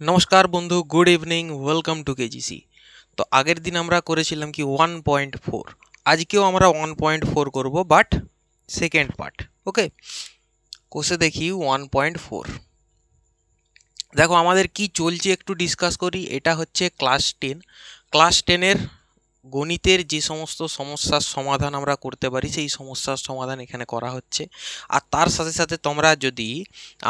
নমস্কার বন্ধু, good evening, welcome to KGC. তো আগের দিন আমরা করেছিলাম কি 1.4, আজকেও আমরা 1.4 করব, বাট সেকেন্ড পার্ট। ওকে, কোষে দেখি 1.4। দেখো আমাদের কি চলছে একটু ডিসকাস করি। এটা হচ্ছে ক্লাস টেনের গণিতের যে সমস্ত সমস্যার সমাধান আমরা করতে পারি সেই সমস্যার সমাধান এখানে করা হচ্ছে। আর তার সাথে সাথে তোমরা যদি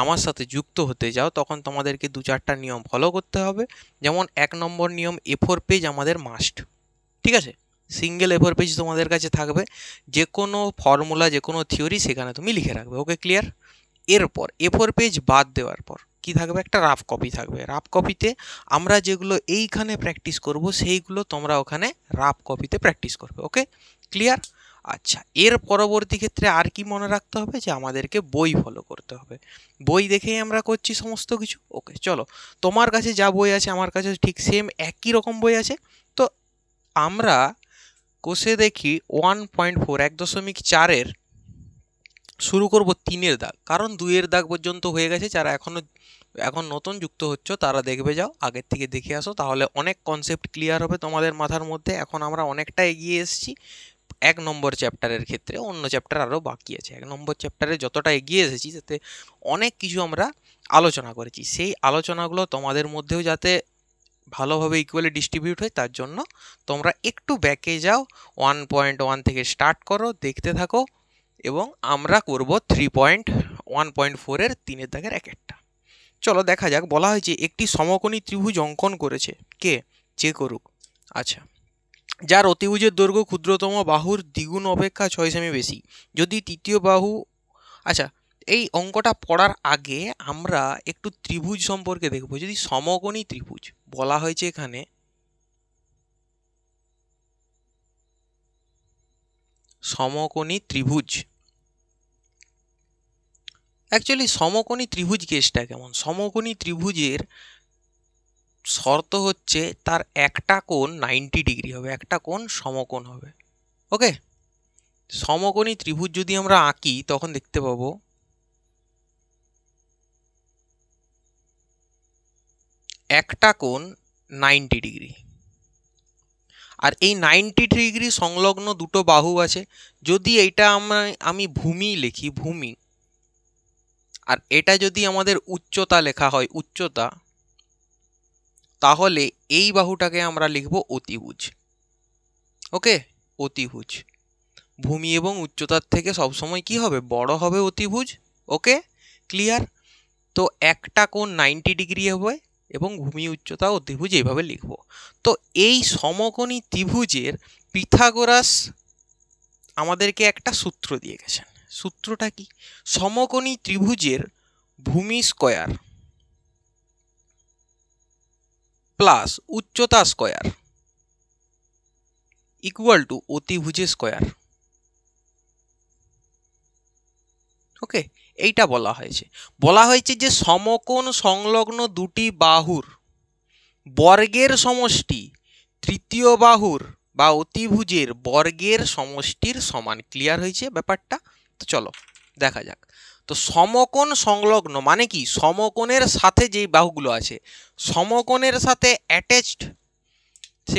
আমার সাথে যুক্ত হতে যাও তখন তোমাদেরকে 2-4টা নিয়ম ফলো করতে হবে। যেমন 1 নম্বর নিয়ম, A4 পেজ আমাদের মাস্ট। ঠিক আছে, সিঙ্গেল A4 পেজ তোমাদের কাছে থাকবে। যে কোনো ফর্মুলা, যে কোনো থিওরি সেখানে তুমি লিখে রাখবে। ওকে, ক্লিয়ার? এরপর A4 পেজ বাদ দেওয়ার পর কি থাকবে? একটা রাফ কপি থাকবে। রাফ কপিতে আমরা যেগুলো এইখানে প্র্যাকটিস করব সেইগুলো তোমরা ওখানে রাফ কপিতে প্র্যাকটিস করবে। ওকে, ক্লিয়ার? আচ্ছা, এর পরবর্তী ক্ষেত্রে আর কি মনে রাখতে হবে? যে আমাদেরকে বই ফলো করতে হবে। বই দেখেই আমরা করছি সমস্ত কিছু। ওকে, চলো, তোমার কাছে যা বই আছে আমার কাছে ঠিক সেম একই রকম বই আছে। তো আমরা কোষে দেখি 1.4 1.4-এর শুরু করব 3-এর দাগ, কারণ 2-এর দাগ পর্যন্ত হয়ে গেছে। যারা এখন নতুন যুক্ত হচ্ছ তারা দেখবে যাও, আগের থেকে দেখে আসো, তাহলে অনেক কনসেপ্ট ক্লিয়ার হবে তোমাদের মাথার মধ্যে। এখন আমরা অনেকটা এগিয়ে এসেছি 1 নম্বর চ্যাপ্টারের ক্ষেত্রে। অন্য চ্যাপ্টার আরও বাকি আছে। 1 নম্বর চ্যাপ্টারে যতটা এগিয়ে এসেছি তাতে অনেক কিছু আমরা আলোচনা করেছি। সেই আলোচনাগুলো তোমাদের মধ্যেও যাতে ভালোভাবে ইকুয়ালি ডিস্ট্রিবিউট হয় তার জন্য তোমরা একটু ব্যাকে যাও, 1.1 থেকে স্টার্ট করো, দেখতে থাকো, এবং আমরা করব 1.4-এর 3-এর দাগের এক একটা। চলো দেখা যাক। বলা হয়েছে একটি সমকোণী ত্রিভুজ অঙ্কন করেছে কে? যে করুক। আচ্ছা, যার অতিভুজের দৈর্ঘ্য ক্ষুদ্রতম বাহুর দ্বিগুণ অপেক্ষা 6 সেমি বেশি, যদি তৃতীয় বাহু। আচ্ছা, এই অঙ্কটা পড়ার আগে আমরা একটু ত্রিভুজ সম্পর্কে দেখব। যদি সমকোণী ত্রিভুজ বলা হয়েছে এখানে, সমকোণী ত্রিভুজ, অ্যাকচুয়ালি সমকোণী ত্রিভুজ কেসটা কেমন? সমকোণী ত্রিভুজের শর্ত হচ্ছে তার একটা কোণ 90 ডিগ্রি হবে, একটা কোণ সমকোণ হবে। ওকে, সমকোণী ত্রিভুজ যদি আমরা আঁকি তখন দেখতে পাবো একটা কোণ 90 ডিগ্রি, আর এই 90 ডিগ্রি সংলগ্ন দুটো বাহু আছে। যদি এইটা আমি ভূমি লিখি, ভূমি, আর এটা যদি আমাদের উচ্চতা লেখা হয়, উচ্চতা, তাহলে এই বাহুটাকে আমরা লিখব অতিভুজ। ওকে, অতিভুজ। ভূমি এবং উচ্চতার থেকে সবসময় কি হবে? বড় হবে অতিভুজ। ওকে, ক্লিয়ার? তো একটা কোণ 90 ডিগ্রি হবে এবং ভূমি উচ্চতা অতিভুজ এইভাবে লিখব। তো এই সমকোণী ত্রিভুজের পিথাগোরাস আমাদেরকে একটা সূত্র দিয়ে গেছেন। সূত্রটা কি? সমকোণী ত্রিভুজের ভূমি স্কয়ার প্লাস উচ্চতা স্কয়ার ইকুয়াল টু অতিভুজের স্কয়ার। ওকে, এইটা বলা হয়েছে যে সমকোণ সংলগ্ন দুটি বাহুর বর্গের সমষ্টি তৃতীয় বাহুর বা অতিভুজের বর্গের সমষ্টির সমান। ক্লিয়ার হয়েছে ব্যাপারটা? তো চলো দেখা যাক। তো সমকোণ সংলগ্ন মানে কি? সমকোণের সাথে যেই বাহুগুলো আছে, সমকোণের সাথে অ্যাটাচড, সে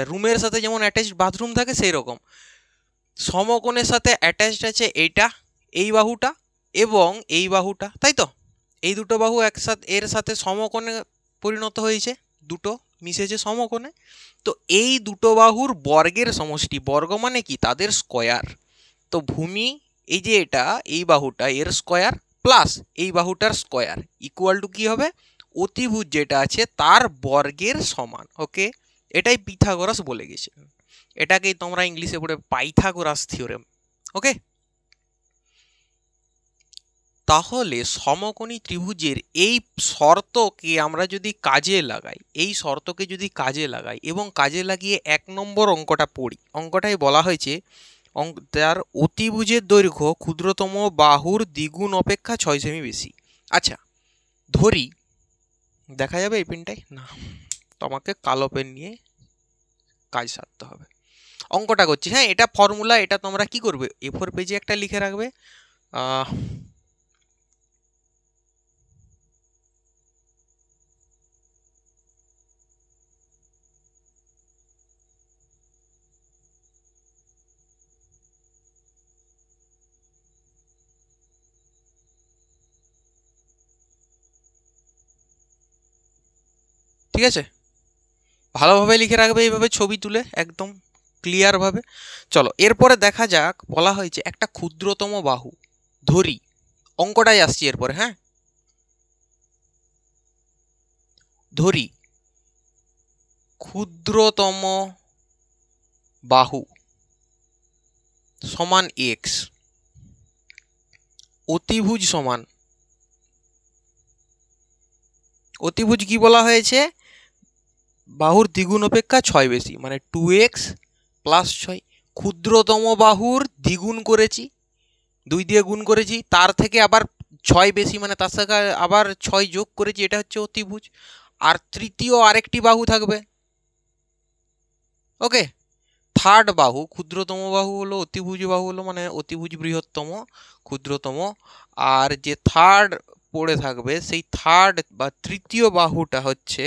রুমের সাথে যেমন অ্যাটাচড বাথরুম থাকে সেই রকম সমকোণের সাথে অ্যাটাচড আছে এইটা, এই বাহুটা এবং এই বাহুটা, তাই তো? এই দুটো বাহু একসাথে এর সাথে সমকোণে পরিণত হয়েছে, দুটো মিশেছে সমকোণে। তো এই দুটো বাহুর বর্গের সমষ্টি, বর্গ মানে কি? তাদের স্কয়ার। তো ভূমি, এই যে এটা, এই বাহুটা এর স্কয়ার প্লাস এই বাহুটার স্কয়ার ইকুয়াল টু কি হবে? অতিভুজ যেটা আছে তার বর্গের সমান। ওকে, এটাই পিথাগোরাস বলে গেছে। এটাকেই তোমরা ইংলিশে পড়ে পাইথাগোরাস থিওরেম। ওকে, তাহলে সমকোণী ত্রিভুজের এই শর্তকে আমরা যদি কাজে লাগাই, এবং কাজে লাগিয়ে 1 নম্বর অঙ্কটা পড়ি, অঙ্কটাই বলা হয়েছে তার অতিভুজের দৈর্ঘ্য ক্ষুদ্রতম বাহুর দ্বিগুণ অপেক্ষা 6 সেমি বেশি। আচ্ছা, ধরি, দেখা যাবে এই পেনটাই না, তোমাকে কালো পেন নিয়ে কাজ সারতে হবে। অঙ্কটা করছি, হ্যাঁ, এটা ফর্মুলা, এটা তোমরা কি করবে? A4 পেজে একটা লিখে রাখবে। ঠিক আছে, ভালোভাবে লিখে রাখবে এইভাবে ছবি তুলে একদম ক্লিয়ারভাবে। চলো এরপরে দেখা যাক, বলা হয়েছে একটা ক্ষুদ্রতম বাহু ধরি, অঙ্কটাই আসছি এরপরে। হ্যাঁ, ধরি ক্ষুদ্রতম বাহু সমান এক্স, অতিভুজ সমান, অতিভুজ কি বলা হয়েছে, বাহুর দ্বিগুণ অপেক্ষা 6 বেশি, মানে 2x প্লাস 6। ক্ষুদ্রতম বাহুর দ্বিগুণ করেছি, 2 দিয়ে গুণ করেছি, তার থেকে আবার 6 বেশি, মানে তার সাথে আবার 6 যোগ করেছি, এটা হচ্ছে অতিভুজ। আর তৃতীয় আরেকটি বাহু থাকবে। ওকে, থার্ড বাহু, ক্ষুদ্রতম বাহু হলো অতিভুজ বাহু হলো মানে অতিভুজ বৃহত্তম, ক্ষুদ্রতম, আর যে থার্ড পড়ে থাকবে সেই থার্ড বা তৃতীয় বাহুটা হচ্ছে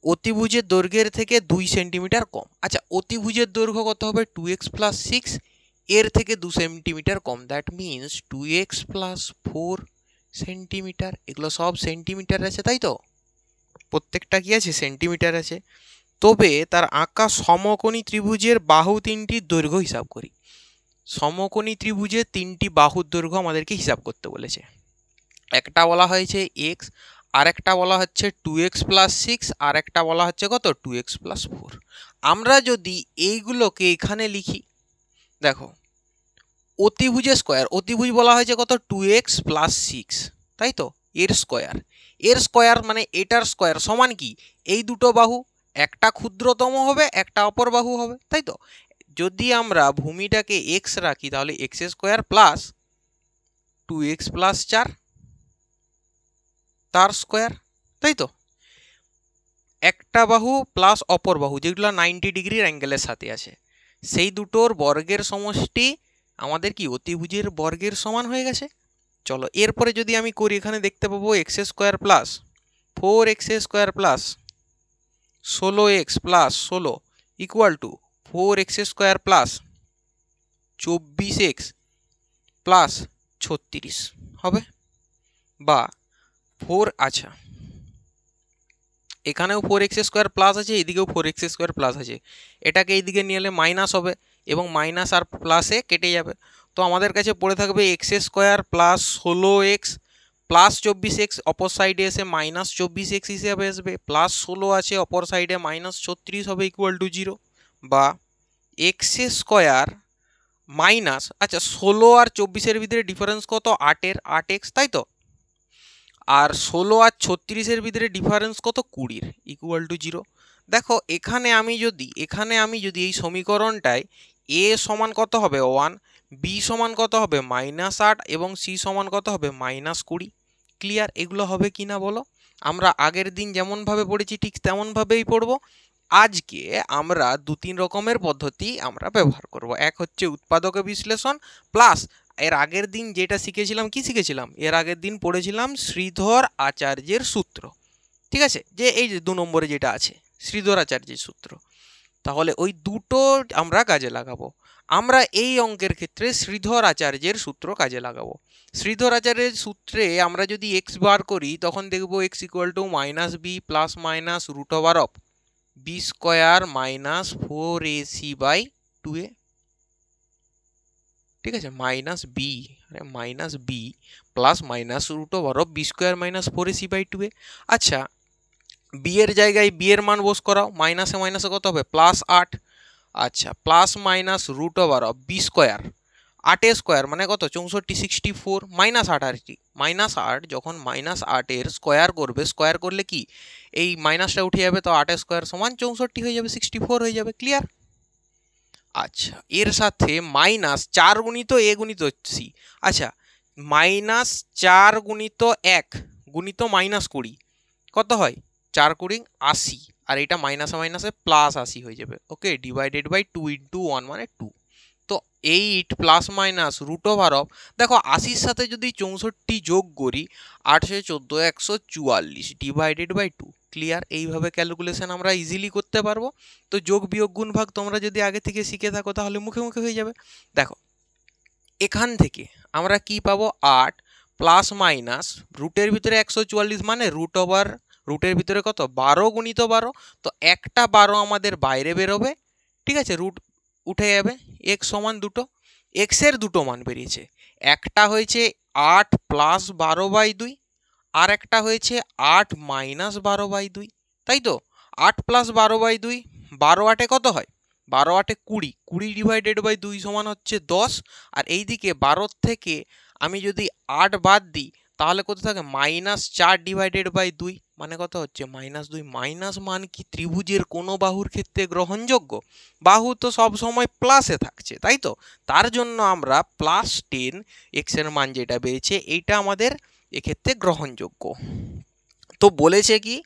অতিভুজের দৈর্ঘ্যের থেকে 2 সেন্টিমিটার কম। আচ্ছা, অতিভুজের দৈর্ঘ্য কত হবে, 2x প্লাস 6, এর থেকে 2 centimetre com, that means 2x plus 4 centimetre. এগুলো সব সেন্টিমিটার আছে, তাই তো, প্রত্যেকটা কি আছে, সেন্টিমিটার আছে। তবে তার আঁকা সমকোণী ত্রিভুজের বাহু তিনটির দৈর্ঘ্য হিসাব করি। সমকোণী ত্রিভুজের 3টি বাহুর দৈর্ঘ্য আমাদেরকে হিসাব করতে বলেছে। একটা বলা হয়েছে এক্স, আরেকটা বলা হচ্ছে 2x প্লাস 6, আর একটা বলা হচ্ছে কত, 2x প্লাস 4। আমরা যদি এইগুলোকে এখানে লিখি, দেখো অতিভুজের স্কোয়ার, অতিভুজ বলা হয়েছে কত, 2x প্লাস 6, তাই তো, এর স্কোয়ার, এর স্কোয়ার মানে এটার স্কোয়ার সমান কি, এই দুটো বাহু, একটা ক্ষুদ্রতম হবে একটা অপর বাহু হবে, তাই তো। যদি আমরা ভূমিটাকে এক্স রাখি তাহলে x square plus 2x plus 4 তার স্কোয়ার, তাই তো। একটা বাহু প্লাস অপর বাহু যেগুলো 90 ডিগ্রির অ্যাঙ্গেলের সাথে আছে, সেই দুটোর বর্গের সমষ্টি আমাদের কি অতিভুজের বর্গের সমান হয়ে গেছে। চলো এরপরে যদি আমি করি, এখানে দেখতে পাবো x square plus 4x square plus 16x plus 16 equal to 4x square plus 24x plus 36 হবে, বা 4, আচ্ছা এখানেও 4x স্কোয়ার প্লাস আছে, এদিকেও 4x স্কোয়ার প্লাস আছে, এটাকে এইদিকে নিয়ে এলে মাইনাস হবে এবং মাইনাস আর প্লাসে কেটে যাবে। তো আমাদের কাছে পড়ে থাকবে x square plus 16x plus 24x, অপর সাইডে এসে মাইনাস 24x হিসেবে আসবে, প্লাস 16 আছে অপর সাইডে মাইনাস 36 হবে ইকুয়াল টু 0, বা এক্স স্কোয়ার মাইনাস, আচ্ছা 16 আর 24-এর ভিতরে ডিফারেন্স কত, 8x, তাই তো, আর 16 আর 36-এর ভিতরে ডিফারেন্স কত, 20, ইকুয়াল টু 0। দেখো এখানে আমি যদি এই সমীকরণটায় এ সমান কত হবে 1, বি সমান কত হবে -8 এবং সি সমান কত হবে -20, ক্লিয়ার। এগুলো হবে কি না বলো, আমরা আগের দিন যেমনভাবে পড়েছি ঠিক তেমনভাবেই পড়বো। আজকে আমরা 2-3 রকমের পদ্ধতি আমরা ব্যবহার করব। এক হচ্ছে উৎপাদক বিশ্লেষণ, প্লাস এর আগের দিন যেটা শিখেছিলাম, কি শিখেছিলাম, এর আগের দিন পড়েছিলাম শ্রীধর আচার্যের সূত্র, ঠিক আছে, যে এই যে 2 নম্বরে যেটা আছে শ্রীধর আচার্যের সূত্র। তাহলে ওই দুটো আমরা কাজে লাগাবো। আমরা এই অঙ্কের ক্ষেত্রে শ্রীধর আচার্যের সূত্র কাজে লাগাবো। শ্রীধর আচার্যের সূত্রে আমরা যদি এক্স বার করি তখন দেখবো X equal to -b plus minus root over of B square minus 4ac/2a, ঠিক আছে, minus B plus minus root over of B square minus 4ac/2a। আচ্ছা, বি এর জায়গায় বি এর মান বস করাও, মাইনাসে মাইনাসে কত হবে +8, আচ্ছা plus minus root over of B square, 8 square মানে কত 64, 64 -8 আর কি, -8 যখন -8-এর স্কোয়ার করবে, স্কোয়ার করলে কি এই মাইনাসটা উঠে যাবে, তো 8 স্কোয়ার সমান 64 হয়ে যাবে, 64 হয়ে যাবে, ক্লিয়ার। আচ্ছা এর সাথে -4 গুণিত এ গুণিত সি, আচ্ছা -4 গুণিত 1 গুণিত -20 কত হয়, 4 × 80, আর এটা মাইনাসে মাইনাসে +80 হয়ে যাবে, ওকে, ডিভাইডেড বাই 2 × 1 মানে 2। তো 8 plus minus root over of, দেখো 80-র সাথে যদি 64 যোগ করি 814 144 ডিভাইডেড বাই 2, ক্লিয়ার। এইভাবে ক্যালকুলেশন আমরা ইজিলি করতে পারবো। তো যোগ বিয়োগ গুণ ভাগ তোমরা যদি আগে থেকে শিখে থাকো তাহলে মুখে মুখে হয়ে যাবে। দেখো এখান থেকে আমরা কি পাবো, 8 প্লাস মাইনাস রুটের ভিতরে 144 মানে রুট ওভার রুটের ভিতরে কত 12 গুণিত 12, তো একটা 12 আমাদের বাইরে বেরোবে, ঠিক আছে, রুট উঠে যাবে, এক্স সমান দুটো, এক্সের দুটো মান বেরিয়েছে, একটা হয়েছে 8 প্লাস 12/2 আর একটা হয়েছে 8 মাইনাস 12/2, তাই তো? 8 প্লাস 12/2, 12 8 কত হয়, 12 8 20, 20 ডিভাইডেড বাই 2 সমান হচ্ছে 10, আর এইদিকে 12 থেকে আমি যদি 8 বাদ দিই তাহলে কত থাকে -4 ডিভাইডেড বাই 2, মানে কত হচ্ছে -2। মাইনাস মান কি ত্রিভুজের কোনো বাহুর ক্ষেত্রে গ্রহণযোগ্য? বাহু তো সব সময় প্লাসে থাকছে, তাই তো? তার জন্য আমরা +10 এক্স এর মান যেটা পেয়েছে এইটা আমাদের এক্ষেত্রে গ্রহণযোগ্য। তো বলেছে কি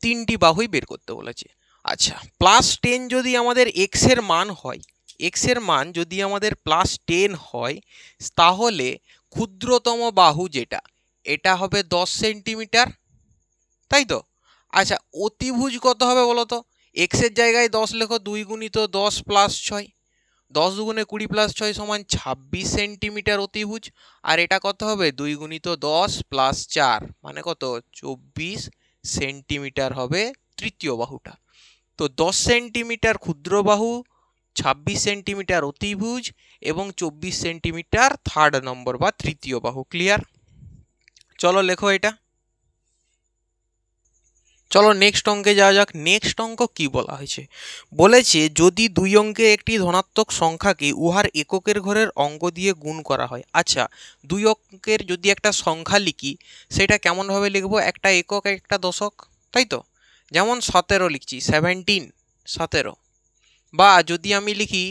তিনটি বাহুই বের করতে বলেছে। আচ্ছা, +10 যদি আমাদের এক্স এর মান হয়, এক্স এর মান যদি আমাদের +10 হয়, তাহলে ক্ষুদ্রতম বাহু যেটা এটা হবে 10 সেন্টিমিটার, তাই তো? আচ্ছা, অতিভুজ কত হবে বলো তো? এক্স এর জায়গায় 10 লেখো, 2 গুণিত 10 প্লাস 6, 10 দুগুণে 20 প্লাস 6 সমান 26 সেন্টিমিটার অতিভুজ, আর এটা কত হবে 2 গুণিত 10 প্লাস 4 মানে কত 24 সেন্টিমিটার হবে তৃতীয় বাহুটা। তো 10 সেন্টিমিটার ক্ষুদ্র বাহু, 26 সেন্টিমিটার অতিভুজ এবং 24 সেন্টিমিটার থার্ড নম্বর বা তৃতীয় বাহু। ক্লিয়ার? চলো লেখো এটা। চলো নেক্সট অঙ্কে যাওয়া যাক। নেক্সট অঙ্ক কি বলা হয়েছে? বলেছে যদি দুই অঙ্কে একটি ধনাত্মক সংখ্যাকে উহার এককের ঘরের অঙ্ক দিয়ে গুণ করা হয়। আচ্ছা, দুই অঙ্কের যদি একটা সংখ্যা লিখি সেটা কেমনভাবে লিখবো? একটা একক একটা দশক, তাই তো? যেমন 17 লিখছি, 17 17, বা যদি আমি লিখি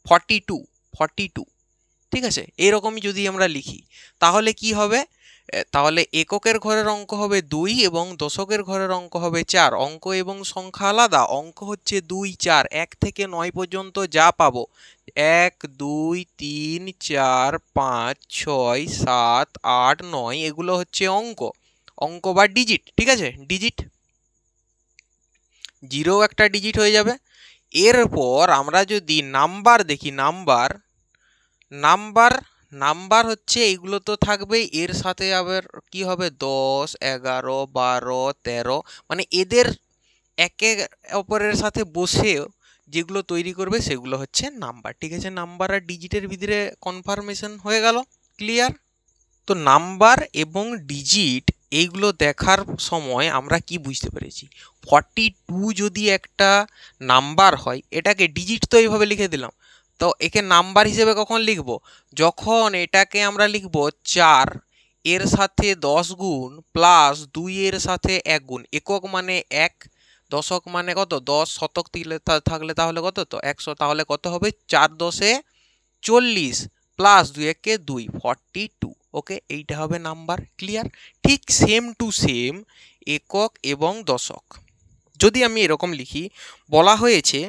42, ঠিক আছে, এরকমই যদি আমরা লিখি তাহলে কি হবে? তাহলে এককের ঘরের অঙ্ক হবে 2 এবং দশকের ঘরের অঙ্ক হবে 4। অঙ্ক এবং সংখ্যা আলাদা, অঙ্ক হচ্ছে 2 4, 1 থেকে 9 পর্যন্ত যা পাবো 1 2 3 4 5 6 7 8 9 এগুলো হচ্ছে অঙ্ক, অঙ্ক বা ডিজিট, ঠিক আছে, ডিজিট। 0 একটা ডিজিট হয়ে যাবে। এরপর আমরা যদি নাম্বার দেখি, নাম্বার নাম্বার নাম্বার হচ্ছে এইগুলো তো থাকবেই, এর সাথে আবার কি হবে 10 11 12 13, মানে এদের একে অপরের সাথে বসে যেগুলো তৈরি করবে সেগুলো হচ্ছে নাম্বার, ঠিক আছে? নাম্বার আর ডিজিটের ভিতরে কনফার্মেশন হয়ে গেল। ক্লিয়ার? তো নাম্বার এবং ডিজিট এইগুলো দেখার সময় আমরা কি বুঝতে পেরেছি? 42 যদি একটা নাম্বার হয়, এটাকে ডিজিট তো এইভাবে লিখে দিলাম, তো একে নাম্বার হিসেবে কখন লিখব? যখন এটাকে আমরা লিখব 4 এর সাথে 10 গুণ প্লাস 2 এর সাথে 1 গুণ। একক মানে 1, দশক মানে কত 10, শতক থাকলে তাহলে কত তো 100, তাহলে কত হবে 4 10 40 প্লাস 2 1 2, 42। ওকে, এইটা হবে নাম্বার। ক্লিয়ার? ঠিক সেম টু সেম একক এবং দশক যদি আমি এরকম লিখি, বলা হয়েছে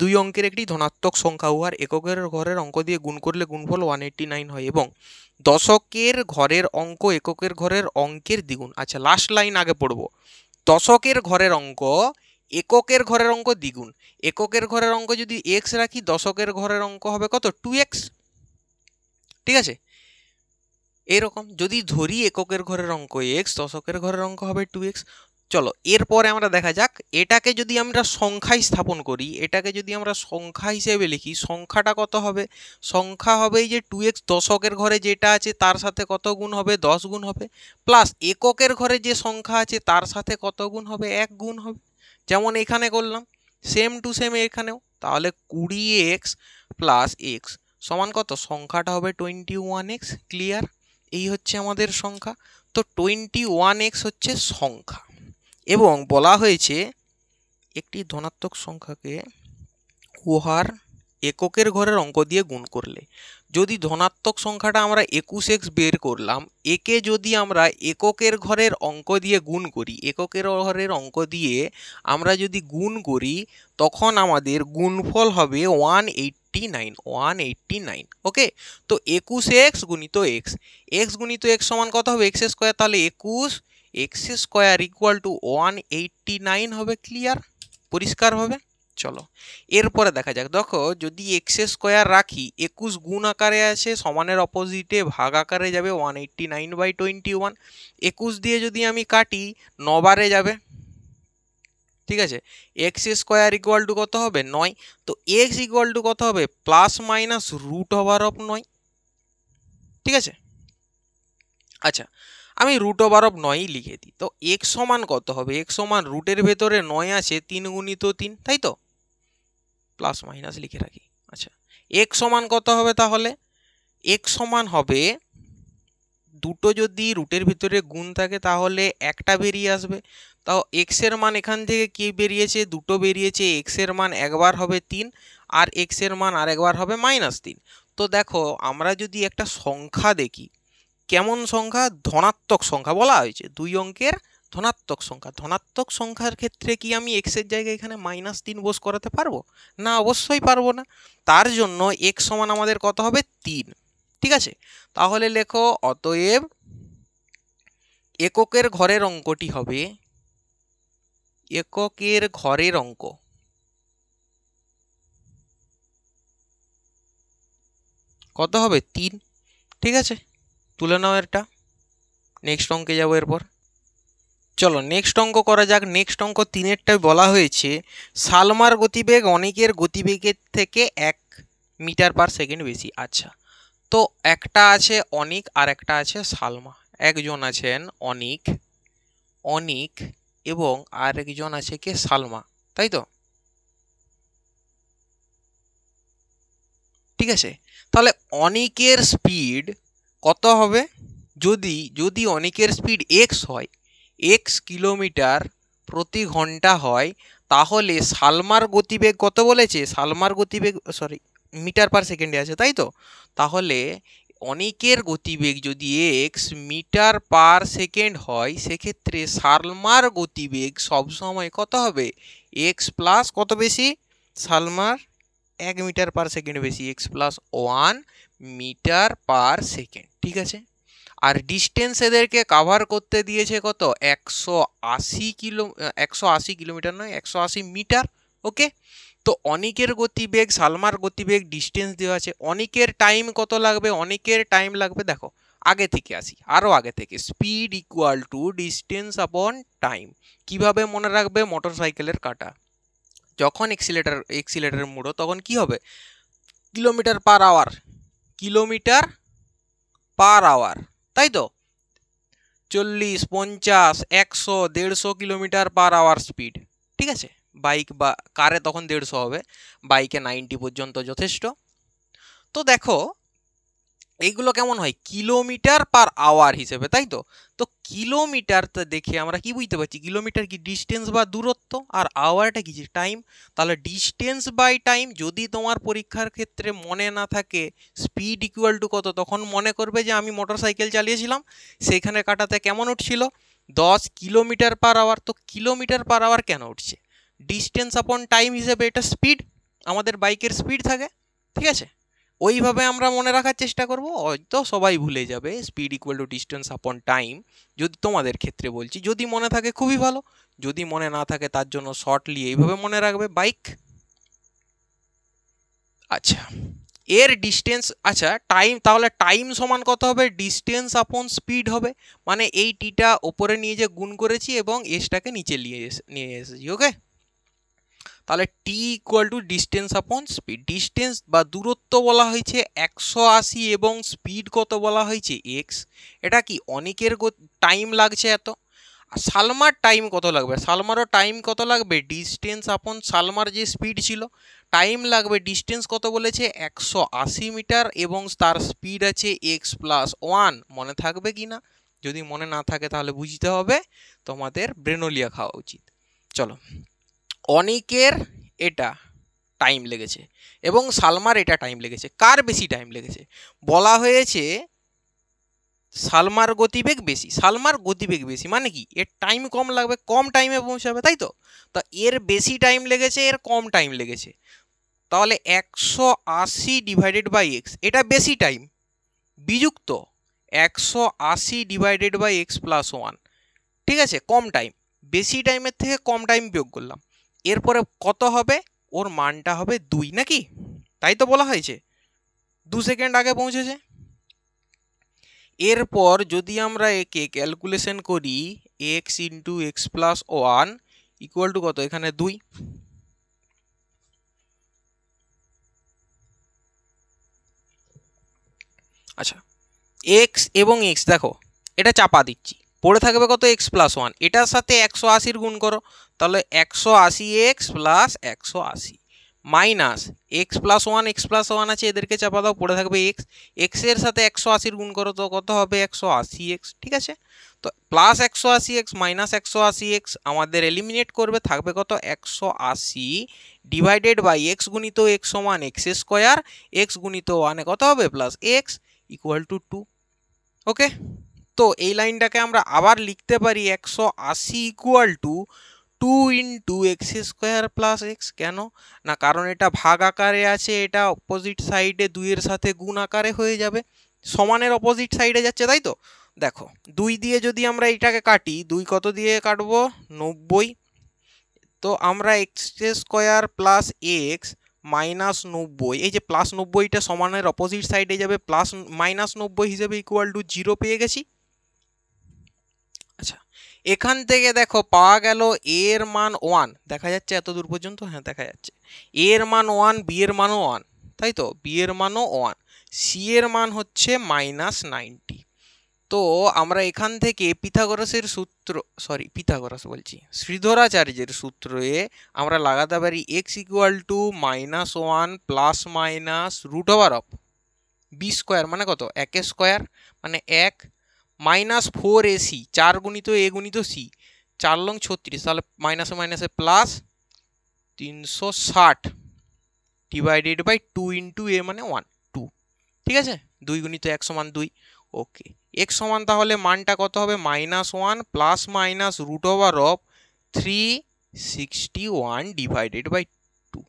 দুই অঙ্কের একটি ধনাত্মক সংখ্যা উহার এককের ঘরের অঙ্ক দিয়ে গুণ করলে গুণফল 189 হয় এবং দশকের ঘরের অঙ্ক এককের ঘরের অঙ্কের দ্বিগুণ। আচ্ছা, লাস্ট লাইন আগে পড়বো। দশকের ঘরের অঙ্ক এককের ঘরের অঙ্ক দ্বিগুণ। এককের ঘরের অঙ্ক যদি এক্স রাখি, দশকের ঘরের অঙ্ক হবে কত 2x, ঠিক আছে? এরকম যদি ধরি এককের ঘরের অঙ্ক এক্স, দশকের ঘরের অঙ্ক হবে 2x। চলো এরপরে আমরা দেখা যাক এটাকে যদি আমরা সংখ্যায় স্থাপন করি, এটাকে যদি আমরা সংখ্যা হিসেবে লিখি, সংখ্যাটা কত হবে? সংখ্যা হবে এই যে 2x, দশকের ঘরে যেটা আছে তার সাথে কত গুণ হবে? 10 গুণ হবে, প্লাস এককের ঘরে যে সংখ্যা আছে তার সাথে কত গুণ হবে? 1 গুণ হবে, যেমন এখানে করলাম, সেম টু সেম এখানেও। তাহলে 20x প্লাস x সমান কত? সংখ্যাটা হবে 21x। ক্লিয়ার? এই হচ্ছে আমাদের সংখ্যা। তো 21x হচ্ছে সংখ্যা, এবং বলা হয়েছে একটি ধনাত্মক সংখ্যাকে উহার এককের ঘরের অঙ্ক দিয়ে গুণ করলে, যদি ধনাত্মক সংখ্যাটা আমরা 21x বের করলাম, একে যদি আমরা এককের ঘরের অঙ্ক দিয়ে গুণ করি, এককের ঘরের অঙ্ক দিয়ে আমরা যদি গুণ করি তখন আমাদের গুণফল হবে 189। ওকে, তো 21x গুণিত x, x গুণিত x সমান কত হবে? x স্কোয়ার, তাহলে 21 x স্কোয়ার ইকুয়াল টু 189 হবে। ক্লিয়ার? পরিষ্কার হবে? চলো এরপরে দেখা যাক। দেখো যদি এক্স স্কোয়ার রাখি 21 গুণ আকারে আছে, সমানের অপোজিটে ভাগ আকারে যাবে 189/21। 21 দিয়ে যদি আমি কাটি 9 বারে যাবে, ঠিক আছে। এক্স স্কোয়ার ইকুয়াল টু কত হবে 9, তো এক্স ইকুয়াল টু কত হবে plus minus root over of 9, ঠিক আছে। আচ্ছা আমি রুট ওভার অফ 9ই লিখে দিই। তো এক্স সমান কত হবে, এক্স সমান রুটের ভেতরে 9 আছে 3 গুণিত 3, তাই তো, প্লাস মাইনাস লিখে রাখি। আচ্ছা এক্স সমান কত হবে তাহলে, এক্স সমান হবে দুটো যদি রুটের ভিতরে গুণ থাকে তাহলে একটা বেরিয়ে আসবে। তাও এক্স এর মান এখান থেকে কি বেরিয়েছে, দুটো বেরিয়েছে। এক্স এর মান একবার হবে 3 আর এক্স এর মান আরেকবার হবে -3। তো দেখো আমরা যদি একটা সংখ্যা দেখি, কেমন সংখ্যা, ধনাত্মক সংখ্যা বলা হয়েছে, 2 অঙ্কের ধনাত্মক সংখ্যা। ধনাত্মক সংখ্যার ক্ষেত্রে কি আমি এক্স এর জায়গায় এখানে -3 বস করাতে পারবো না? অবশ্যই পারবো না। তার জন্য এক্স সমান আমাদের কত হবে 3, ঠিক আছে। তাহলে লেখো অতএব এককের ঘরের অঙ্কটি হবে, এককের ঘরের অঙ্ক কত হবে 3, ঠিক আছে। তুলে নাও এটা, নেক্সট অঙ্কে যাবো এরপর। চলো নেক্সট অঙ্ক করা যাক। নেক্সট অঙ্ক 3-এরটাই বলা হয়েছে সালমার গতিবেগ অনিকের গতিবেগের থেকে 1 মিটার পার সেকেন্ড বেশি। আচ্ছা তো একটা আছে অনিক আর একটা আছে সালমা। একজন আছেন অনিক, অনিক এবং আর একজন আছে কে সালমা, তাই তো, ঠিক আছে। তাহলে অনিকের স্পিড কত হবে, যদি অনিকের স্পিড এক্স হয়, এক্স কিলোমিটার প্রতি ঘন্টা হয়, তাহলে সালমার গতিবেগ কত বলেছে, সালমার গতিবেগ মিটার পার সেকেন্ডে আছে, তাই তো। তাহলে অনিকের গতিবেগ যদি এক্স মিটার পার সেকেন্ড হয়, সেক্ষেত্রে সালমার গতিবেগ সবসময় কত হবে, এক্স প্লাস কত বেশি, সালমার 1 মিটার পার সেকেন্ড বেশি, X plus 1 metre per second, ঠিক আছে। আর ডিস্টেন্স এদেরকে কাভার করতে দিয়েছে কত, 180 কিলোমিটার নয় 180 মিটার, ওকে। তো অনিকের গতিবেগ, সালমার গতিবেগ, ডিস্টেন্স দেওয়া আছে। অনিকের টাইম কত লাগবে, অনিকের টাইম লাগবে, দেখো আগে থেকে আসি, আরও আগে থেকে, স্পিড ইকুয়াল টু ডিস্টেন্স আপন টাইম। কিভাবে মনে রাখবে, মোটর সাইকেলের কাঁটা, যখন এক্সিলেটার মুড়ো তখন কি হবে, kilometre per hour, kilometre per hour, তাই তো, 40, 50, 100, 150 কিলোমিটার পার আওয়ার স্পিড, ঠিক আছে। বাইক বা কারে তখন 150 হবে, বাইকে 90 পর্যন্ত যথেষ্ট। তো দেখো এইগুলো কেমন হয়, কিলোমিটার পার আওয়ার হিসেবে, তাই তো। তো কিলোমিটারটা দেখে আমরা কি বুঝতে পারছি, কিলোমিটার কি ডিস্টেন্স বা দূরত্ব, আর আওয়ারটা কি টাইম। তাহলে ডিস্টেন্স বাই টাইম, যদি তোমার পরীক্ষার ক্ষেত্রে মনে না থাকে স্পিড ইকুয়াল টু কত, তখন মনে করবে যে আমি মোটর সাইকেল চালিয়েছিলাম, সেখানে কাটাতে কেমন উঠছিল 10 কিলোমিটার পার আওয়ার। তো কিলোমিটার পার আওয়ার কেন উঠছে, ডিস্টেন্স আপন টাইম হিসেবে এটা স্পিড, আমাদের বাইকের স্পিড থাকে, ঠিক আছে। ওইভাবে আমরা মনে রাখার চেষ্টা করব, হয়তো সবাই ভুলে যাবে স্পিড ইকুয়াল টু ডিস্টেন্স আপন টাইম, যদি তোমাদের ক্ষেত্রে বলছি। যদি মনে থাকে খুবই ভালো, যদি মনে না থাকে তার জন্য শর্টলি এইভাবে মনে রাখবে বাইক। আচ্ছা এর ডিস্টেন্স, আচ্ছা টাইম, তাহলে টাইম সমান কত হবে, ডিস্টেন্স আপন স্পিড হবে, মানে এই টিটা ওপরে নিয়ে যে গুণ করেছি এবং এসটাকে নিচে নিয়ে এসেছি, ওকে। তাহলে টি ইকুয়াল টু ডিস্টেন্স আপন স্পিড, ডিস্টেন্স বা দূরত্ব বলা হয়েছে 180 এবং স্পিড কত বলা হয়েছে এক্স। এটা কি অনেকের টাইম লাগছে এত, আর সালমার টাইম কত লাগবে, সালমারও টাইম কত লাগবে, ডিস্টেন্স আপন সালমার যে স্পিড ছিল, টাইম লাগবে, ডিস্টেন্স কত বলেছে 180 মিটার এবং তার স্পিড আছে এক্স প্লাস 1। মনে থাকবে কি না, যদি মনে না থাকে তাহলে বুঝতে হবে, তোমাদের ব্রেনোলিয়া খাওয়া উচিত। চলো অনিকের এটা টাইম লেগেছে এবং সালমার এটা টাইম লেগেছে, কার বেশি টাইম লেগেছে, বলা হয়েছে সালমার গতিবেগ বেশি, সালমার গতিবেগ বেশি মানে কি এর টাইম কম লাগবে, কম টাইমে পৌঁছাবে, তাই তো। তা এর বেশি টাইম লেগেছে, এর কম টাইম লেগেছে, তাহলে 180 ডিভাইডেড বাই এক্স, এটা বেশি টাইম বিযুক্ত 180 ডিভাইডেড বাই এক্স প্লাস 1, ঠিক আছে। কম টাইম, বেশি টাইমের থেকে কম টাইম বিয়োগ করলাম, এরপরে কত হবে ওর মানটা হবে 2 নাকি? তাই তো বলা হয়েছে, 2 সেকেন্ড আগে পৌঁছেছে। এরপর যদি আমরা একে ক্যালকুলেশন করি x into x plus 1 equal to কত, এখানে 2। আচ্ছা, x এবং x দেখো এটা চাপা দিচ্ছি, পড়ে থাকবে কত x প্লাস 1, এটার সাথে 180 গুণ করো, তাহলে 180x plus 180 minus x plus 1 আছে, এদেরকে চাপা দাও, পড়ে থাকবে x, x এর সাথে 180 গুণ করো তো কত হবে 180x। ঠিক আছে, তো প্লাস 180x মাইনাস 180x আমাদের এলিমিনেট করবে, থাকবে কত 180 ডিভাইডেড বাই x গুণিত x সমান x স্কোয়ার, x গুণিত 1 কত হবে প্লাস x ইকুয়াল টু 2। ওকে, তো এই লাইনটাকে আমরা আবার লিখতে পারি 180 equal to 2 into x square plus x. কেন না, কারণ এটা ভাগ আকারে আছে, এটা অপোজিট সাইডে 2 এর সাথে গুণ আকারে হয়ে যাবে, সমানের অপোজিট সাইডে যাচ্ছে, তাই তো। দেখো 2 দিয়ে যদি আমরা এটাকে কাটি, 2 কত দিয়ে কাটবো 90, তো আমরা x square plus x minus 90, এই যে প্লাস 90টা সমানের অপোজিট সাইডে যাবে, প্লাস মাইনাস 90 হিসেবে ইকুয়াল টু 0 পেয়ে গেছি। আচ্ছা, এখান থেকে দেখো পাওয়া গেল এ এর মান 1, দেখা যাচ্ছে এত দূর পর্যন্ত, হ্যাঁ দেখা যাচ্ছে, এ এর মান 1, বি এর মানও 1, তাই তো, বি এর মানও 1, সি এর মান হচ্ছে -90। তো আমরা এখান থেকে পিথাগোরাসের সূত্র, পিথাগোরাস বলছি, শ্রীধরাচার্যের সূত্রে আমরা লাগাতে পারি x equal to -1 plus minus root over of B square, মানে কত 1 স্কোয়ার মানে 1 মাইনাস 4ac, 4 গুণিত এ গুণিত সি, 4 লং 36, তাহলে মাইনাসে মাইনাসে প্লাস 360 ডিভাইডেড বাই 2 ইন্টু এ মানে 1 2। ঠিক আছে, 2 গুণিত 1 সমান 2। ওকে, x সমান তাহলে মানটা কত হবে -1 plus minus root over of 361 divided by 2।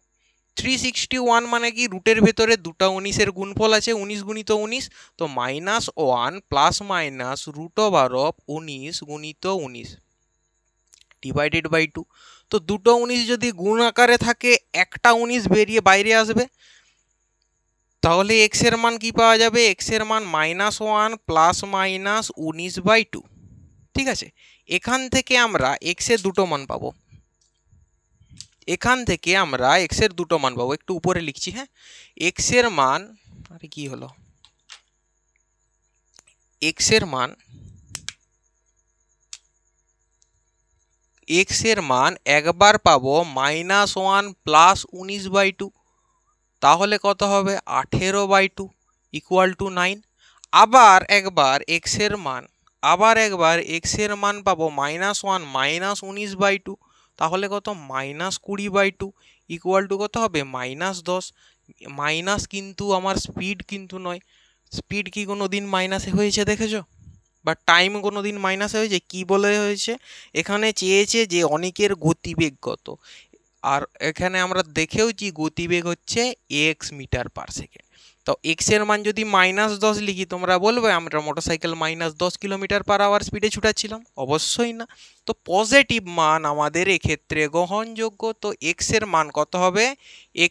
361 মানে কি, রুটের ভেতরে দুটো 19-এর গুণফল আছে, 19 গুণিত 19, তো -1 plus minus root over of 19 গুণিত 19 ডিভাইডেড বাই 2। তো দুটো 19 যদি গুণ আকারে থাকে, একটা 19 বেরিয়ে বাইরে আসবে, তাহলে x এর মান কি পাওয়া যাবে, x এর মান -1 প্লাস মাইনাস 19/2। ঠিক আছে, এখান থেকে আমরা x এর দুটো মান পাবো, একটু উপরে লিখছি, হ্যাঁ, x এর মান, আরে কি হলো, x এর মান একবার পাবো -1 প্লাস 19/2, তাহলে কত হবে 18/2 ইকুয়াল টু 9। আবার একবার x এর মান পাবো -1 মাইনাস 19/2, তাহলে কত -20/2 ইকুয়াল টু কত হবে -10। মাইনাস কিন্তু আমার স্পিড কিন্তু নয়, স্পিড কি কোনো দিন মাইনাসে হয়েছে দেখেছো, বা টাইম কোনো দিন মাইনাসে হয়েছে? কি বলে হয়েছে, এখানে চেয়েছে যে অনেকের গতিবেগ কত, আর এখানে আমরা দেখেওছি গতিবেগ হচ্ছে x মিটার পার সেকেন্ড। তো x এর মান যদি -10 লিখি, তোমরা বলবে আমরা মোটরসাইকেল -10 কিলোমিটার পার আওয়ার স্পিডে ছুটাচ্ছিলাম? অবশ্যই না। তো পজিটিভ মান আমাদের এক্ষেত্রে গ্রহণযোগ্য, তো x এর মান কত হবে,